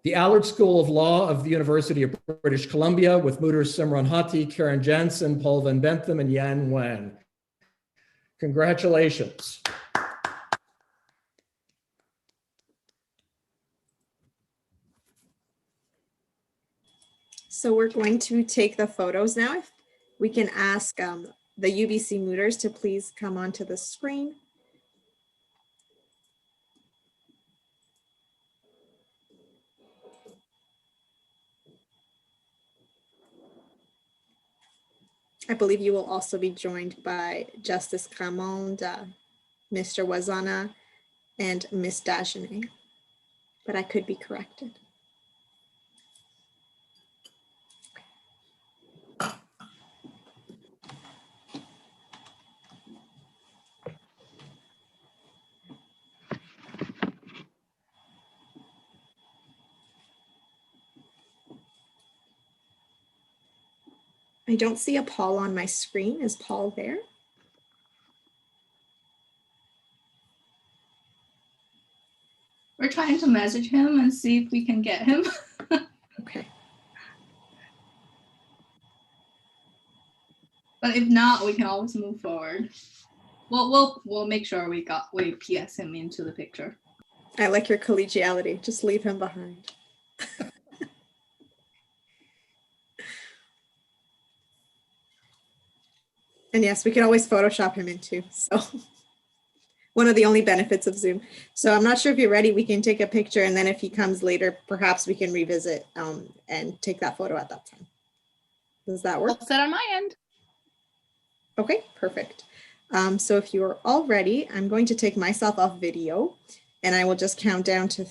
the Allard School of Law of the University of British Columbia with Mutter Simran Hati, Karen Jansen, Paul Van Bentham, and Yan Wen. Congratulations. So we're going to take the photos now. If we can ask the UBC Mooters to please come onto the screen. I believe you will also be joined by Justice Cramond, Mr. Wazana, and Ms. Dagenet, but I could be corrected. I don't see a Paul on my screen. Is Paul there? We're trying to message him and see if we can get him. Okay. But if not, we can always move forward. We'll make sure we PS him into the picture. I like your collegiality. Just leave him behind. And yes, we can always Photoshop him in too. So one of the only benefits of Zoom. So I'm not sure if you're ready. We can take a picture, and then if he comes later, perhaps we can revisit and take that photo at that time. Does that work? All set on my end. Okay, perfect. So if you are all ready, I'm going to take myself off video, and I will just count down to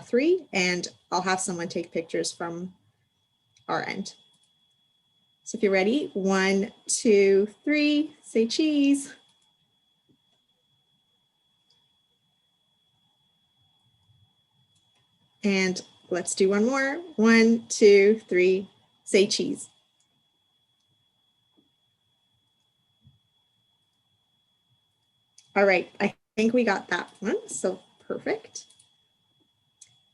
3, and I'll have someone take pictures from our end. So if you're ready, 1, 2, 3, say cheese. And let's do one more. 1, 2, 3, say cheese. All right, I think we got that one, so perfect.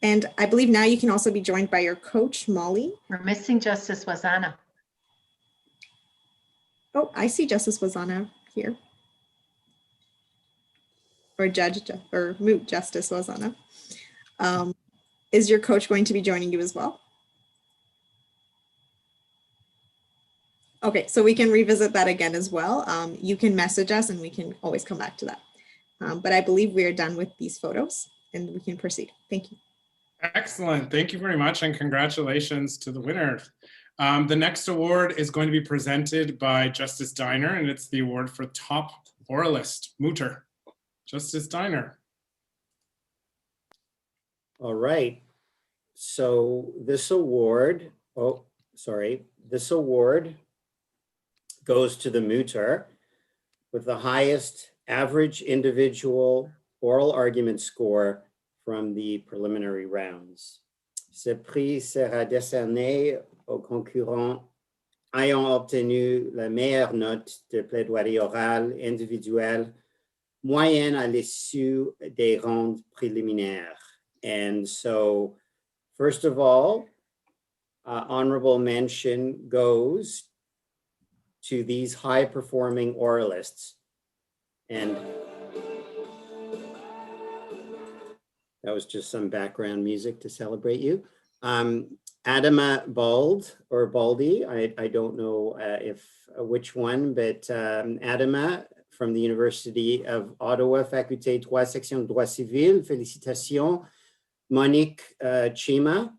And I believe now you can also be joined by your coach, Molly. We're missing Justice Wazana. Oh, I see Justice Wazana here. or or Moot Justice Lozana. Is your coach going to be joining you as well? Okay, so we can revisit that again as well. You can message us and we can always come back to that. But I believe we are done with these photos and we can proceed. Thank you. Excellent. Thank you very much and congratulations to the winner. The next award is going to be presented by Justice Diner, and it's the award for Top Oralist, Mooter. Justice Diner. All right. So this award, this award goes to the mooter with the highest average individual oral argument score from the preliminary rounds. Ce prix sera décerné aux concurrents ayant obtenu la meilleure note de plaidoirie orale individuelle moyenne à l'issue des rounds préliminaires. And so, first of all, honorable mention goes to these high-performing oralists. And that was just some background music to celebrate you. Adama Bald or Baldy, I don't know which one, but Adama from the University of Ottawa, Faculté 3, Section de Droit Civil, félicitations. Monique Chima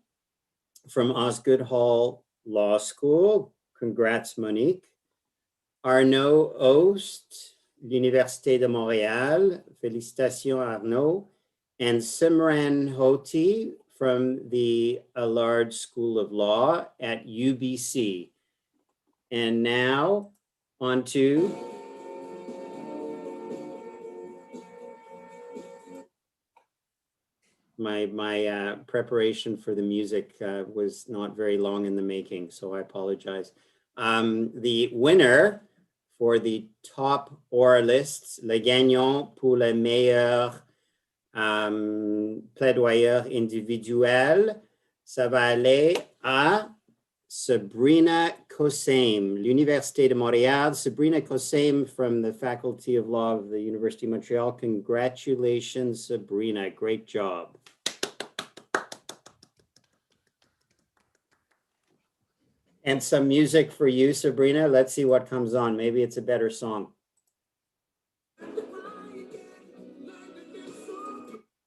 from Osgood Hall Law School, congrats Monique. Arnaud Ost, l'Université de Montréal, félicitations Arnaud. And Simran Hoti from the Allard School of Law at UBC. And now on to my preparation for the music was not very long in the making, so I apologize. The winner for the top oralists, le gagnant pour le meilleur plaidoyer individuel, ça va aller à Sabrina Kosseim, l'Université de Montréal. Sabrina Kosseim from the Faculty of Law of the University of Montreal. Congratulations, Sabrina. Great job. And some music for you, Sabrina. Let's see what comes on. Maybe it's a better song.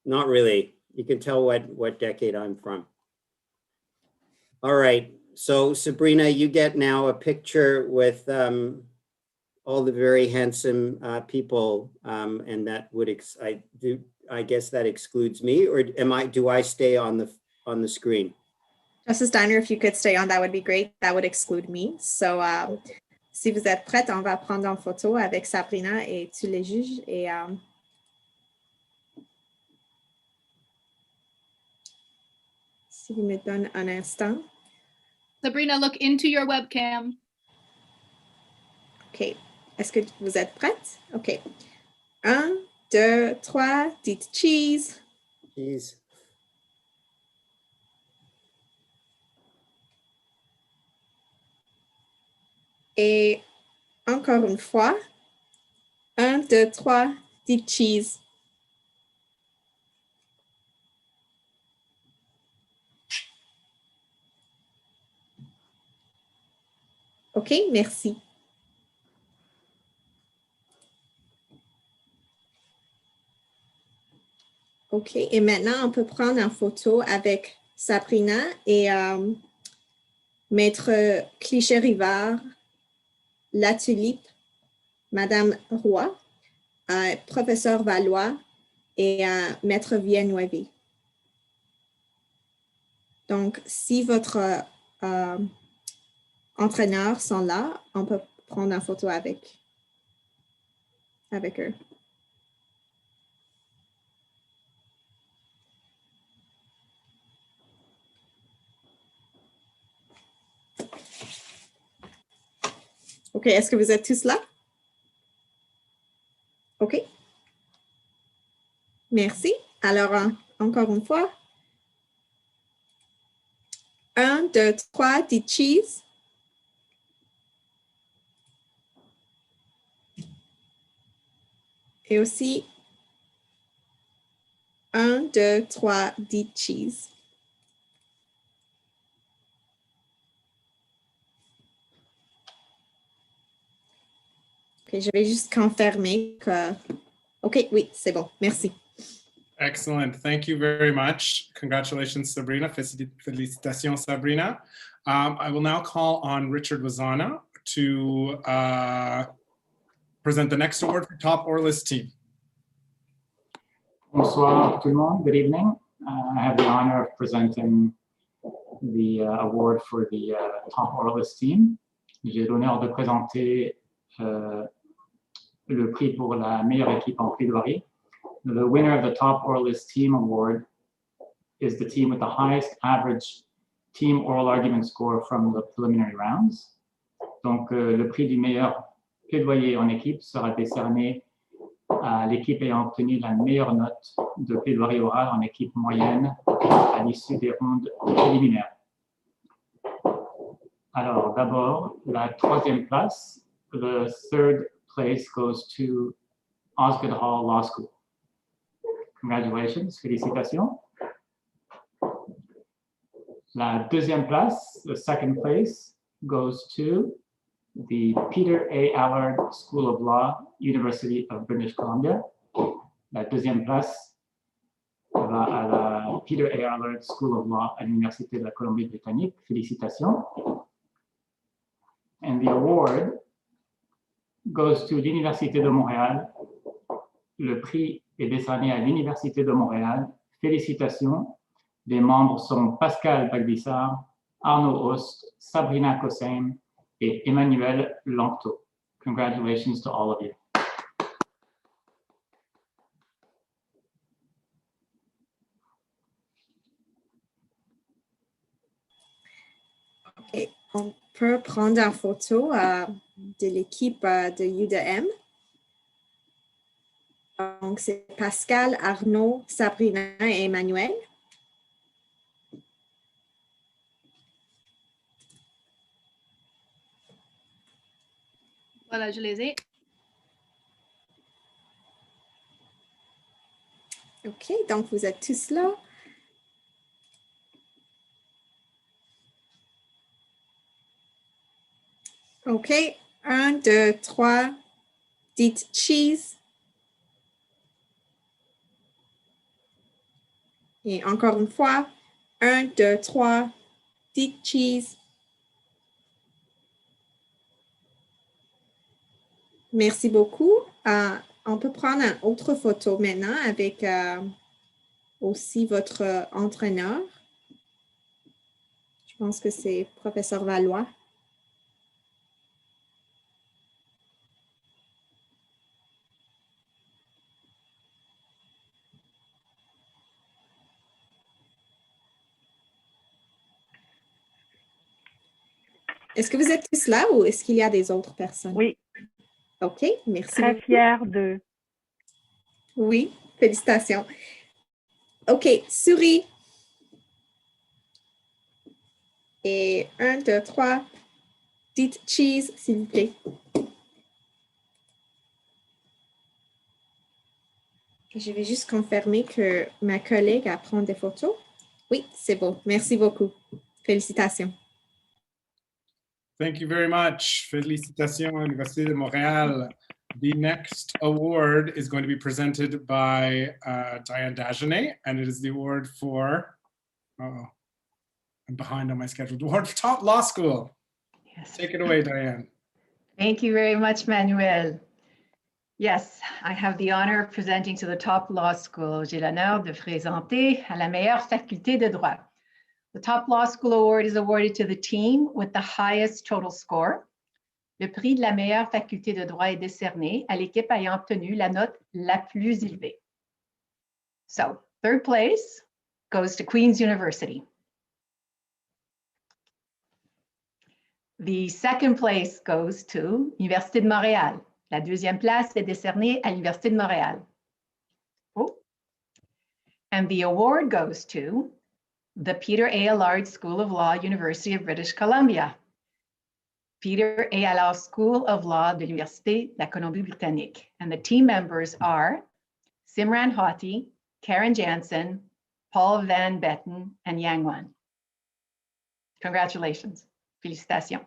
Not really. You can tell what decade I'm from. All right. So Sabrina, you get now a picture with all the very handsome people, and that would I guess that excludes me, or do I stay on the screen? Justice Diner, if you could stay on, that would be great. That would exclude me. So si vous êtes prête, on va prendre en photo avec Sabrina et tu les juges. Et si vous me donnez un instant. Sabrina, look into your webcam. OK. Est-ce que vous êtes prête? OK. 1, 2, 3, dites cheese. Cheese. Et encore une fois. 1, 2, 3, dites cheese. OK, merci. OK, et maintenant, on peut prendre en photo avec Sabrina et Maître Clichet-Rivard, La Tulipe, Madame Roy, Professeur Valois et Maître Villeneuve. Donc, si votre entraîneurs sont là, on peut prendre une photo avec eux. OK, est-ce que vous êtes tous là? OK. Merci. Alors, encore une fois. 1, 2, 3, dites cheese. Et aussi, 2, 3, dites cheese. Ok, je vais juste confirmer que... Ok, oui, c'est bon. Merci. Excellent. Thank you very much. Congratulations, Sabrina. Felicitations, Sabrina. I will now call on Richard Wazana to present the next award for Top Oralist Team. Bonsoir tout le monde. Good evening. I have the honor of presenting the award for the Top Oralist Team. J'ai l'honneur de présenter le prix pour la meilleure équipe en plaidoirie. The winner of the Top Oralist Team Award is the team with the highest average team oral argument score from the preliminary rounds. Donc, le prix du meilleur plaidoyer en équipe sera décerné à l'équipe ayant obtenu la meilleure note de plaidoirie orale en équipe moyenne à l'issue des rondes préliminaires. Alors, d'abord, la troisième place, the third place goes to Osgoode Hall Law School. Congratulations, félicitations. La deuxième place, the second place, goes to the Peter A. Allard School of Law, University of British Columbia. La deuxième place va à la Peter A. Allard School of Law à l'Université de la Colombie-Britannique. Félicitations. And the award goes to l'Université de Montréal. Le prix est décerné à l'Université de Montréal. Félicitations. Les membres sont Pascal Bagbissard, Arnaud Ost, Sabrina Cossain et Emmanuel Lanctot. Congratulations to all of you. Okay. On peut prendre une photo de l'équipe de U2M. Donc, c'est Pascal, Arnaud, Sabrina et Emmanuel. Voilà, je les ai. OK, donc vous êtes tous là. OK, 1, 2, 3, dites cheese. Et encore une fois, 1, 2, 3, dites cheese. Merci beaucoup. On peut prendre une autre photo maintenant avec aussi votre entraîneur. Je pense que c'est professeur Valois. Est-ce que vous êtes tous là ou est-ce qu'il y a des autres personnes? Oui. OK, merci. Très fière de... Oui, félicitations. OK, souris. Et 1, 2, 3. Dites cheese, s'il vous plaît. Je vais juste confirmer que ma collègue a pris des photos. Oui, c'est bon. Merci beaucoup. Félicitations. Thank you very much. Félicitations, Université de Montréal. The next award is going to be presented by Diane Dagenet, and it is the award for, I'm behind on my schedule, the award for Top Law School. Yes. Take it away, Diane. Thank you very much, Manuel. Yes, I have the honor of presenting to the Top Law School. J'ai l'honneur de présenter à la meilleure faculté de droit. The Top Law School Award is awarded to the team with the highest total score. Le prix de la meilleure faculté de droit est décerné à l'équipe ayant obtenu la note la plus élevée. So, third place goes to Queen's University. The second place goes to Université de Montréal. La deuxième place est décernée à l'Université de Montréal. Oh. And the award goes to the Peter A. Allard School of Law, University of British Columbia. Peter A. Allard School of Law de l'Université de la Colombie-Britannique. And the team members are Simran Haughty, Karen Jansen, Paul Van Betten, and Yang Wan. Congratulations. Félicitations.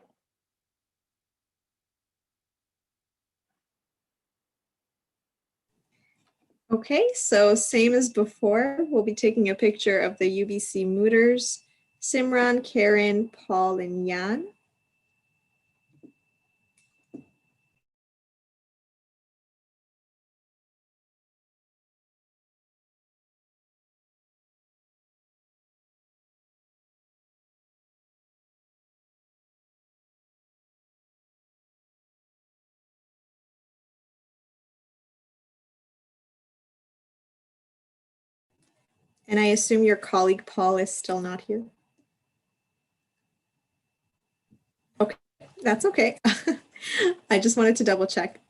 Okay, so same as before, we'll be taking a picture of the UBC Mooters, Simran, Karen, Paul, and Jan. And I assume your colleague Paul is still not here. Okay, that's okay. I just wanted to double check.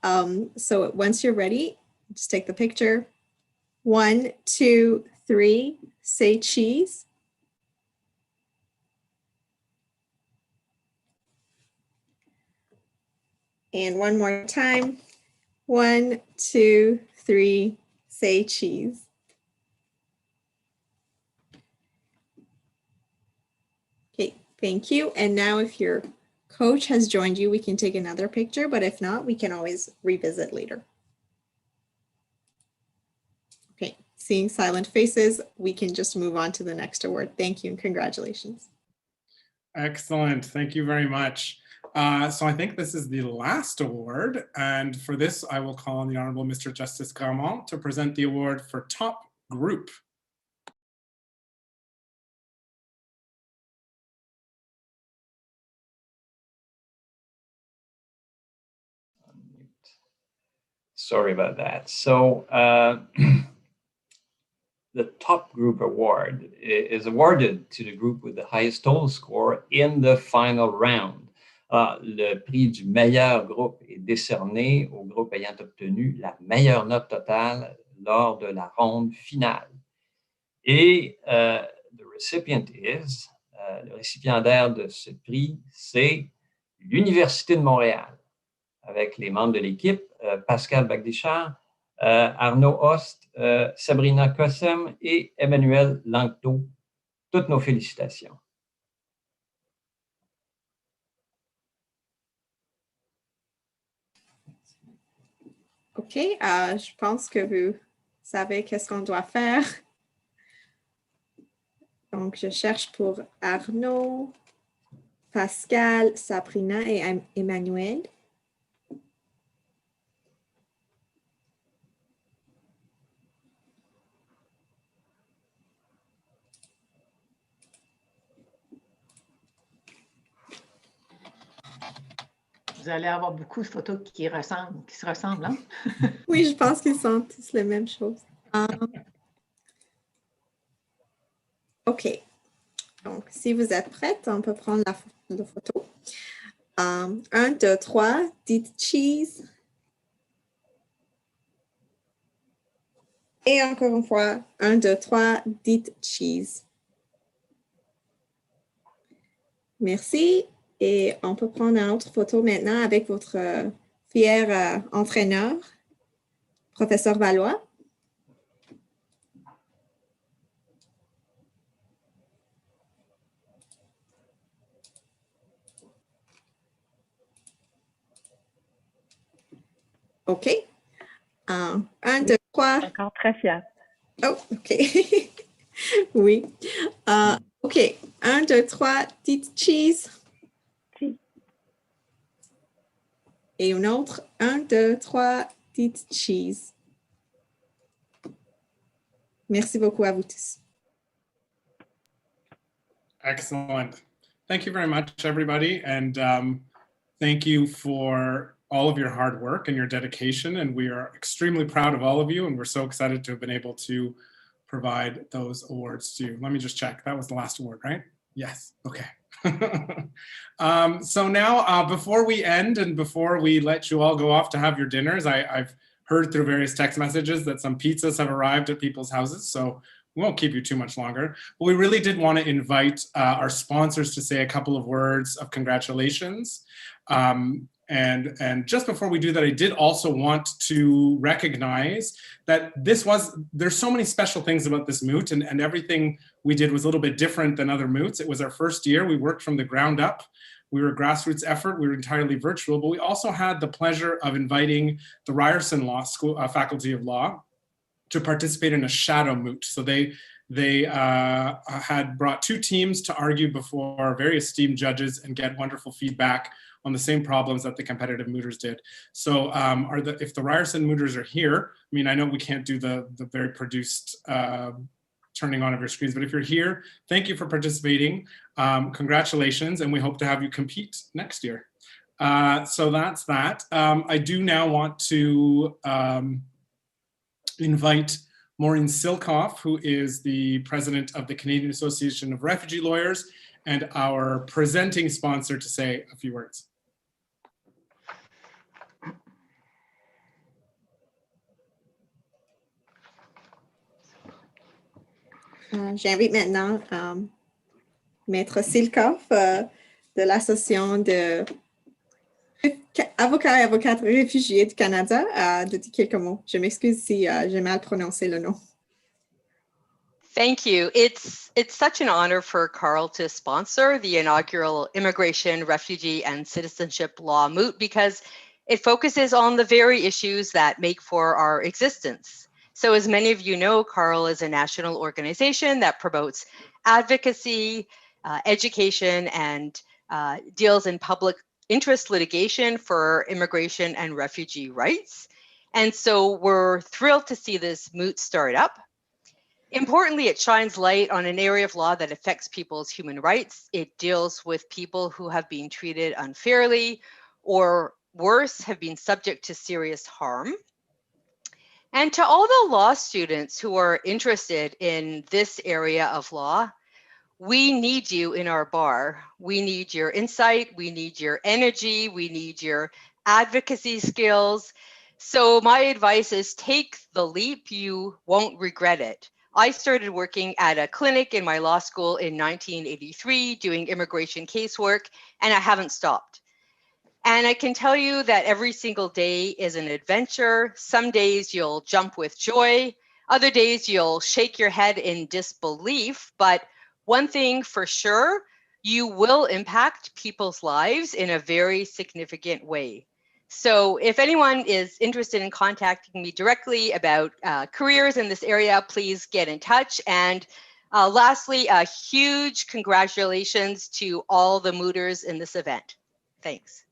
So once you're ready, just take the picture. 1, 2, 3, say cheese. And one more time. 1, 2, 3, say cheese. Okay, thank you. And now if your coach has joined you, we can take another picture, but if not, we can always revisit later. Okay, seeing silent faces, we can just move on to the next award. Thank you and congratulations. Excellent. Thank you very much. So I think this is the last award. And for this, I will call on the Honorable Mr. Justice Crampton to present the award for top group. Sorry about that. So the top group award is awarded to the group with the highest total score in the final round. Le prix du meilleur groupe est décerné au groupe ayant obtenu la meilleure note totale lors de la ronde finale. Et the recipient is, le récipiendaire de ce prix, c'est l'Université de Montréal, avec les membres de l'équipe, Pascal Bagdichard, Arnaud Host, Sabrina Kossem et Emmanuel Langto. Toutes nos félicitations. OK, je pense que vous savez qu'est-ce qu'on doit faire. Donc, je cherche pour Arnaud, Pascal, Sabrina et Emmanuel. Vous allez avoir beaucoup de photos qui se ressemblent, hein? Oui, je pense qu'ils sont tous les mêmes choses. OK. Donc, si vous êtes prête, on peut prendre la photo. 1, 2, 3, dites cheese. Et encore une fois, 1, 2, 3, dites cheese. Merci. Et on peut prendre une autre photo maintenant avec votre fier entraîneur, professeur Valois. OK. 1, 2, 3. Encore très fière. Oh, OK. Oui. OK. 1, 2, 3, dites cheese. Et une autre. 1, 2, 3, dites cheese. Merci beaucoup à vous tous. Excellent. Thank you very much, everybody. And thank you for all of your hard work and your dedication. And we are extremely proud of all of you. And we're so excited to have been able to provide those awards to you. Let me just check. That was the last award, right? Yes. Okay. So now, before we end and before we let you all go off to have your dinners, I've heard through various text messages that some pizzas have arrived at people's houses. So we won't keep you too much longer. But we really did want to invite our sponsors to say a couple of words of congratulations. And just before we do that, I did also want to recognize that there's so many special things about this moot, and everything we did was a little bit different than other moots. It was our first year. We worked from the ground up. We were a grassroots effort. We were entirely virtual, but we also had the pleasure of inviting the Ryerson Law School Faculty of Law to participate in a shadow moot. So they had brought 2 teams to argue before very esteemed judges and get wonderful feedback on the same problems that the competitive mooters did. So if the Ryerson mooters are here, I mean, I know we can't do the very produced turning on of your screens, but if you're here, thank you for participating. Congratulations, and we hope to have you compete next year. So that's that. I do now want to invite Maureen Silkoff, who is the president of the Canadian Association of Refugee Lawyers and our presenting sponsor, to say a few words. J'invite maintenant Maître Silkoff de l'Association de avocats et avocates réfugiés du Canada de dire quelques mots. Je m'excuse si j'ai mal prononcé le nom. Thank you. It's such an honor for Carl to sponsor the inaugural Immigration, Refugee, and Citizenship Law Moot because it focuses on the very issues that make for our existence. So as many of you know, Carl is a national organization that promotes advocacy, education, and deals in public interest litigation for immigration and refugee rights. And so we're thrilled to see this moot start up. Importantly, it shines light on an area of law that affects people's human rights. It deals with people who have been treated unfairly or worse, have been subject to serious harm. And to all the law students who are interested in this area of law, we need you in our bar. We need your insight, we need your energy, we need your advocacy skills. So my advice is take the leap, you won't regret it. I started working at a clinic in my law school in 1983 doing immigration casework, and I haven't stopped. And I can tell you that every single day is an adventure. Some days you'll jump with joy. Other days you'll shake your head in disbelief. But one thing for sure, you will impact people's lives in a very significant way. So if anyone is interested in contacting me directly about careers in this area, please get in touch. And lastly, a huge congratulations to all the mooters in this event. Thanks.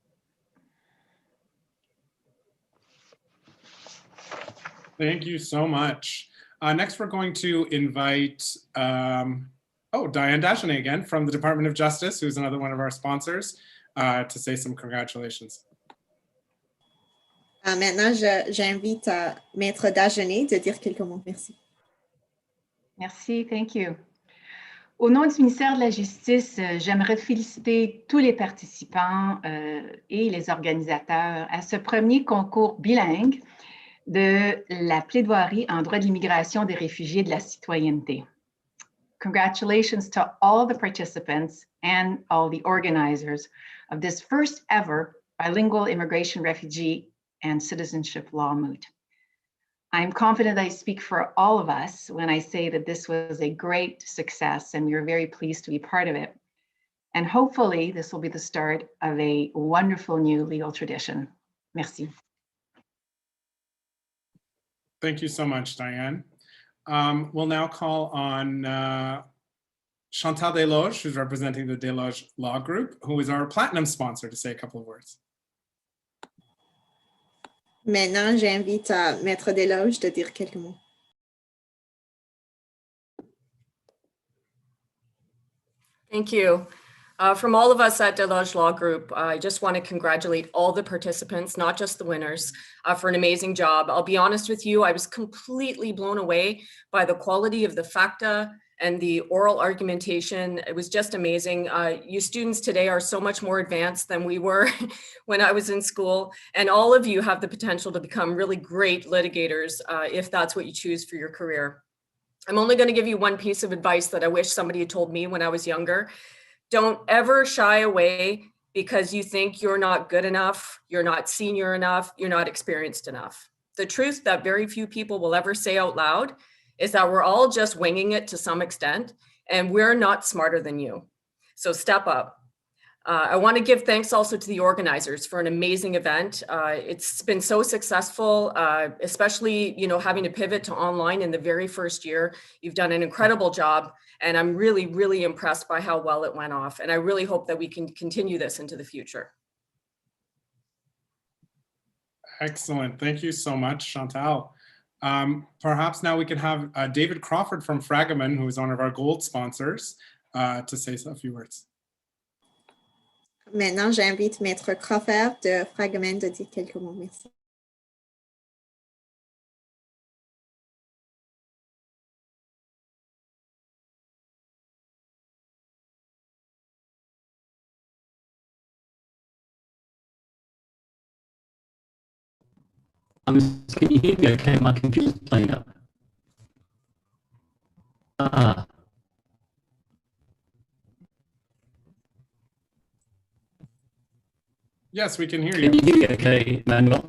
Thank you so much. Next, we're going to invite, Diane Dagenet again from the Department of Justice, who's another one of our sponsors, to say some congratulations. Maintenant, j'invite Maître Dagenet de dire quelques mots. Merci. Merci, thank you. Au nom du ministère de la Justice, j'aimerais féliciter tous les participants et les organisateurs à ce premier concours bilingue de la plaidoirie en droit de l'immigration des réfugiés de la citoyenneté. Congratulations to all the participants and all the organizers of this first ever bilingual immigration, refugee, and citizenship law moot. I'm confident I speak for all of us when I say that this was a great success and we are very pleased to be part of it. And hopefully this will be the start of a wonderful new legal tradition. Merci. Thank you so much, Diane. We'll now call on Chantal Desloges, who's representing the Desloges Law Group, who is our platinum sponsor, to say a couple of words. Maintenant, j'invite Maître Desloges de dire quelques mots. Thank you. From all of us at Desloges Law Group, I just want to congratulate all the participants, not just the winners, for an amazing job. I'll be honest with you, I was completely blown away by the quality of the facta and the oral argumentation. It was just amazing. You students today are so much more advanced than we were when I was in school, and all of you have the potential to become really great litigators if that's what you choose for your career. I'm only going to give you one piece of advice that I wish somebody had told me when I was younger. Don't ever shy away because you think you're not good enough, you're not senior enough, you're not experienced enough. The truth that very few people will ever say out loud is that we're all just winging it to some extent, and we're not smarter than you. So step up. I want to give thanks also to the organizers for an amazing event. It's been so successful, especially, having to pivot to online in the very first year. You've done an incredible job, and I'm really, really impressed by how well it went off. And I really hope that we can continue this into the future. Excellent. Thank you so much, Chantal. Perhaps now we can have David Crawford from Fragaman, who is one of our gold sponsors, to say a few words. Maintenant, j'invite Maître Crawford de Fragaman de dire quelques mots. Merci. Can you hear me okay? My computer's playing up. Yes, we can hear you. Can you hear me okay, Manuel?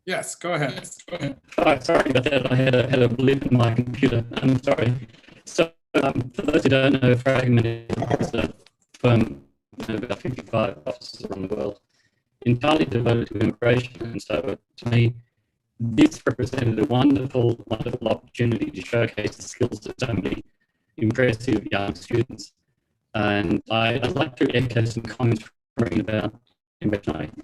Yes, go ahead. Oh, sorry about that. I had a blip in my computer. I'm sorry. So, for those who don't know, Fragment is a firm with about 55 offices around the world, entirely devoted to immigration. And so, to me, this represented a wonderful, wonderful opportunity to showcase the skills of so many impressive young students. And I'd like to echo some comments about immigration.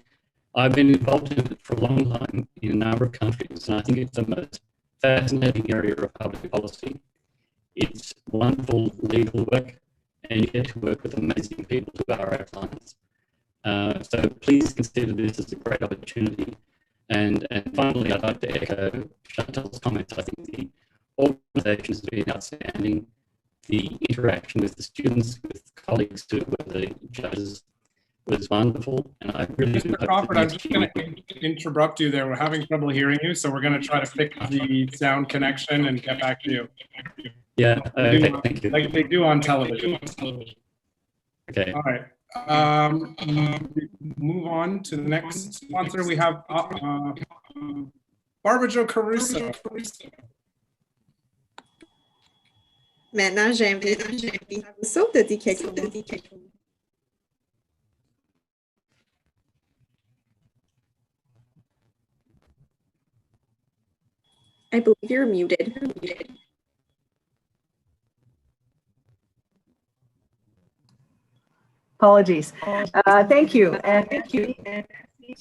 I've been involved in it for a long time in a number of countries, and I think it's the most fascinating area of public policy. It's wonderful legal work, and you get to work with amazing people who are our clients. So please consider this as a great opportunity. And finally, I'd like to echo Chantal's comments. I think the organisation has been outstanding. The interaction with the students, with colleagues who were the judges, was wonderful, and I really Mr. Crawford, I'm just going to interrupt you there. We're having trouble hearing you, so we're going to try to fix the sound connection and get back to you. Yeah, okay, thank you. Like they do on television. Okay. All right. Move on to the next sponsor. We have Barbara Jo Caruso. Maintenant, j'invite Caruso de dire quelques mots. I believe you're muted. Apologies. Thank you. And thank you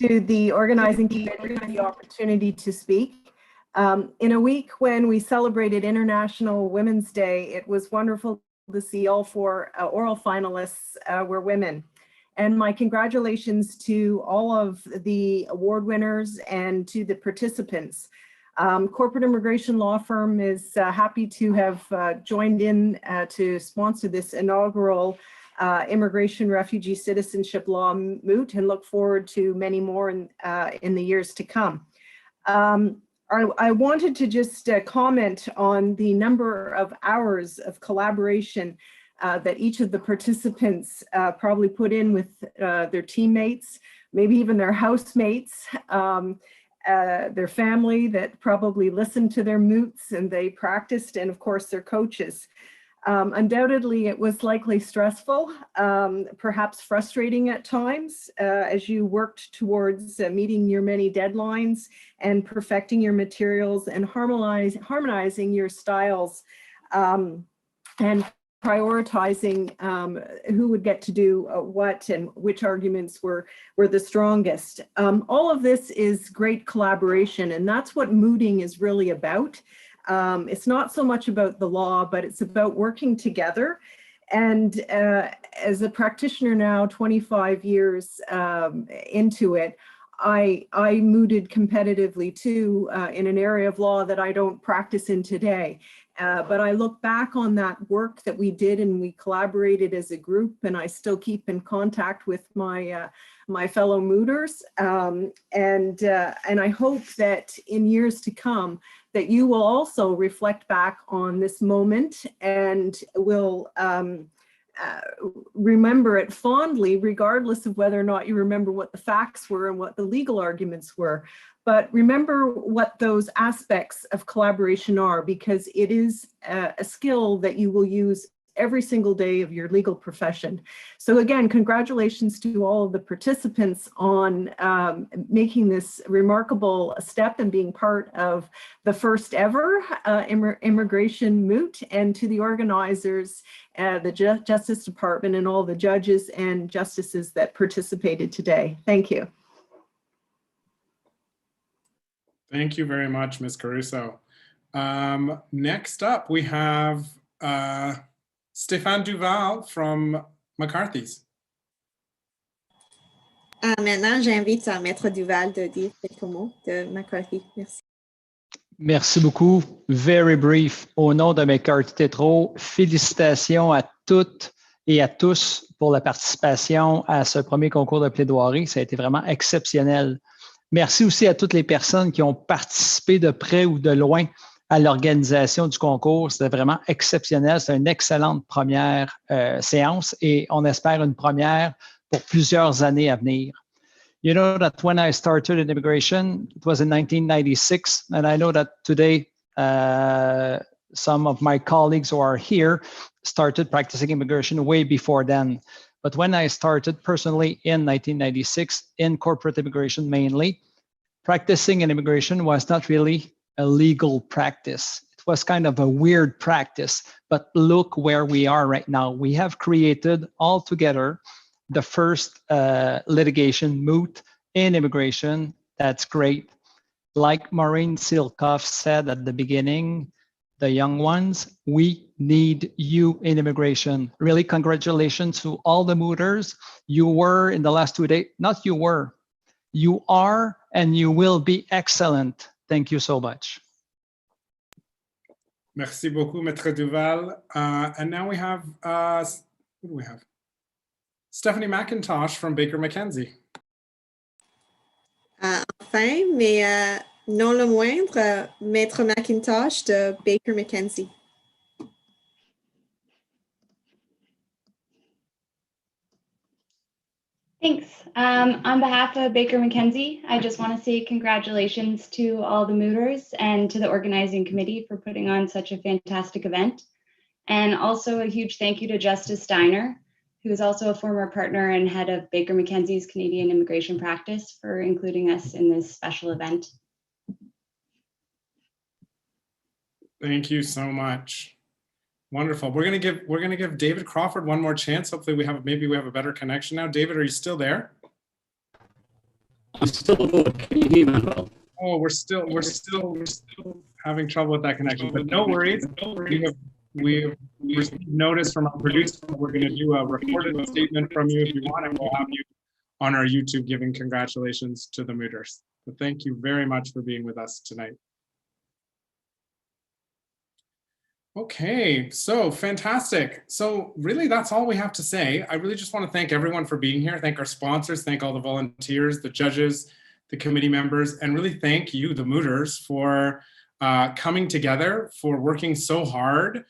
to the Organizing Committee for the opportunity to speak. In a week when we celebrated International Women's Day, it was wonderful to see all four oral finalists were women. And my congratulations to all of the award winners and to the participants. Corporate Immigration Law Firm is happy to have joined in to sponsor this inaugural Immigration, Refugee, Citizenship Law Moot, and look forward to many more in the years to come. I wanted to just comment on the number of hours of collaboration that each of the participants probably put in with their teammates, maybe even their housemates, their family that probably listened to their moots and they practiced, and of course their coaches. Undoubtedly, it was likely stressful, perhaps frustrating at times as you worked towards meeting your many deadlines and perfecting your materials and harmonizing your styles and prioritizing who would get to do what and which arguments were the strongest. All of this is great collaboration, and that's what mooting is really about. It's not so much about the law, but it's about working together. And as a practitioner now, 25 years into it, I mooted competitively too in an area of law that I don't practice in today. But I look back on that work that we did, and we collaborated as a group, and I still keep in contact with my my fellow mooters. And I hope that in years to come, that you will also reflect back on this moment and will remember it fondly, regardless of whether or not you remember what the facts were and what the legal arguments were. But remember what those aspects of collaboration are, because it is a skill that you will use every single day of your legal profession. So again, congratulations to all of the participants on making this remarkable step and being part of the first ever immigration moot, and to the organizers, the Justice Department, and all the judges and justices that participated today. Thank you. Thank you very much, Ms. Caruso. Next up, we have Stefan Duvall from McCarthy's. Maintenant, j'invite Maître Duvall de dire quelques mots de McCarthy. Merci. Merci beaucoup. Very brief. Au nom de McCarthy Tétrault, félicitations à toutes et à tous pour la participation à ce premier concours de plaidoirie. Ça a été vraiment exceptionnel. Merci aussi à toutes les personnes qui ont participé de près ou de loin à l'organisation du concours. C'était vraiment exceptionnel. C'est une excellente première séance et on espère une première pour plusieurs années à venir. You know that when I started in immigration, it was in 1996, and I know that today some of my colleagues who are here started practicing immigration way before then. But when I started personally in 1996 in corporate immigration mainly, practicing in immigration was not really a legal practice. It was kind of a weird practice, but look where we are right now. We have created all together the first litigation moot in immigration. That's great. Like Maureen Silkoff said at the beginning, the young ones, we need you in immigration. Really, congratulations to all the mooters. You were in the last 2 days, not you were, you are, and you will be excellent. Thank you so much. Merci beaucoup, Maître Duval. And now we have, who do we have? Stephanie McIntosh from Baker McKenzie. Enfin, mais non le moindre, Maître McIntosh de Baker McKenzie. Thanks. On behalf of Baker McKenzie, I just want to say congratulations to all the mooters and to the organizing committee for putting on such a fantastic event. And also a huge thank you to Justice Steiner, who is also a former partner and head of Baker McKenzie's Canadian immigration practice, for including us in this special event. Thank you so much. Wonderful. We're gonna give David Crawford one more chance. Hopefully maybe we have a better connection now. David, are you still there? I'm still aboard. Can you hear me well? Oh, we're still having trouble with that connection, but no worries. We've received notice from our producer. We're going to do a recorded statement from you if you want, and we'll have you on our YouTube giving congratulations to the mooters. So thank you very much for being with us tonight. Okay, so fantastic. So really, that's all we have to say. I really just want to thank everyone for being here. Thank our sponsors, thank all the volunteers, the judges, the committee members, and really thank you, the mooters, for coming together, for working so hard,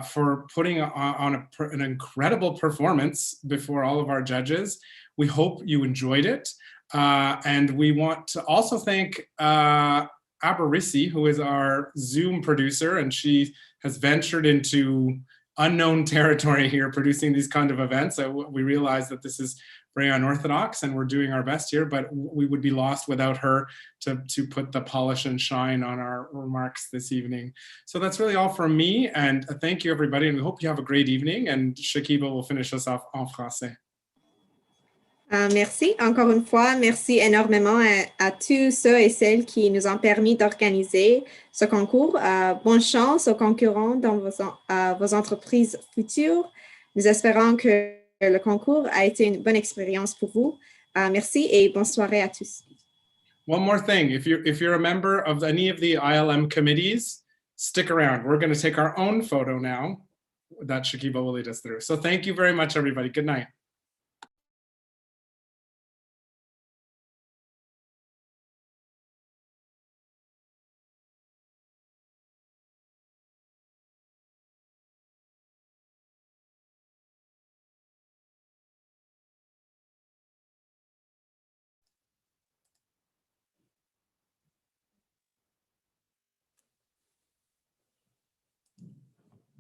for putting on an incredible performance before all of our judges. We hope you enjoyed it. And we want to also thank Aberisi, who is our Zoom producer, and she has ventured into unknown territory here producing these kind of events. So we realize that this is very unorthodox and we're doing our best here, but we would be lost without her to put the polish and shine on our remarks this evening. So that's really all from me, and thank you everybody, and we hope you have a great evening, and Shakiba will finish us off en français. Merci. Encore une fois, merci énormément à tous ceux et celles qui nous ont permis d'organiser ce concours. Bonne chance aux concurrents dans vos entreprises futures. Nous espérons que le concours a été une bonne expérience pour vous. Merci et bonne soirée à tous. One more thing, if you're a member of any of the ILM committees, stick around. We're going to take our own photo now that Shakiba will lead us through. So thank you very much, everybody. Good night.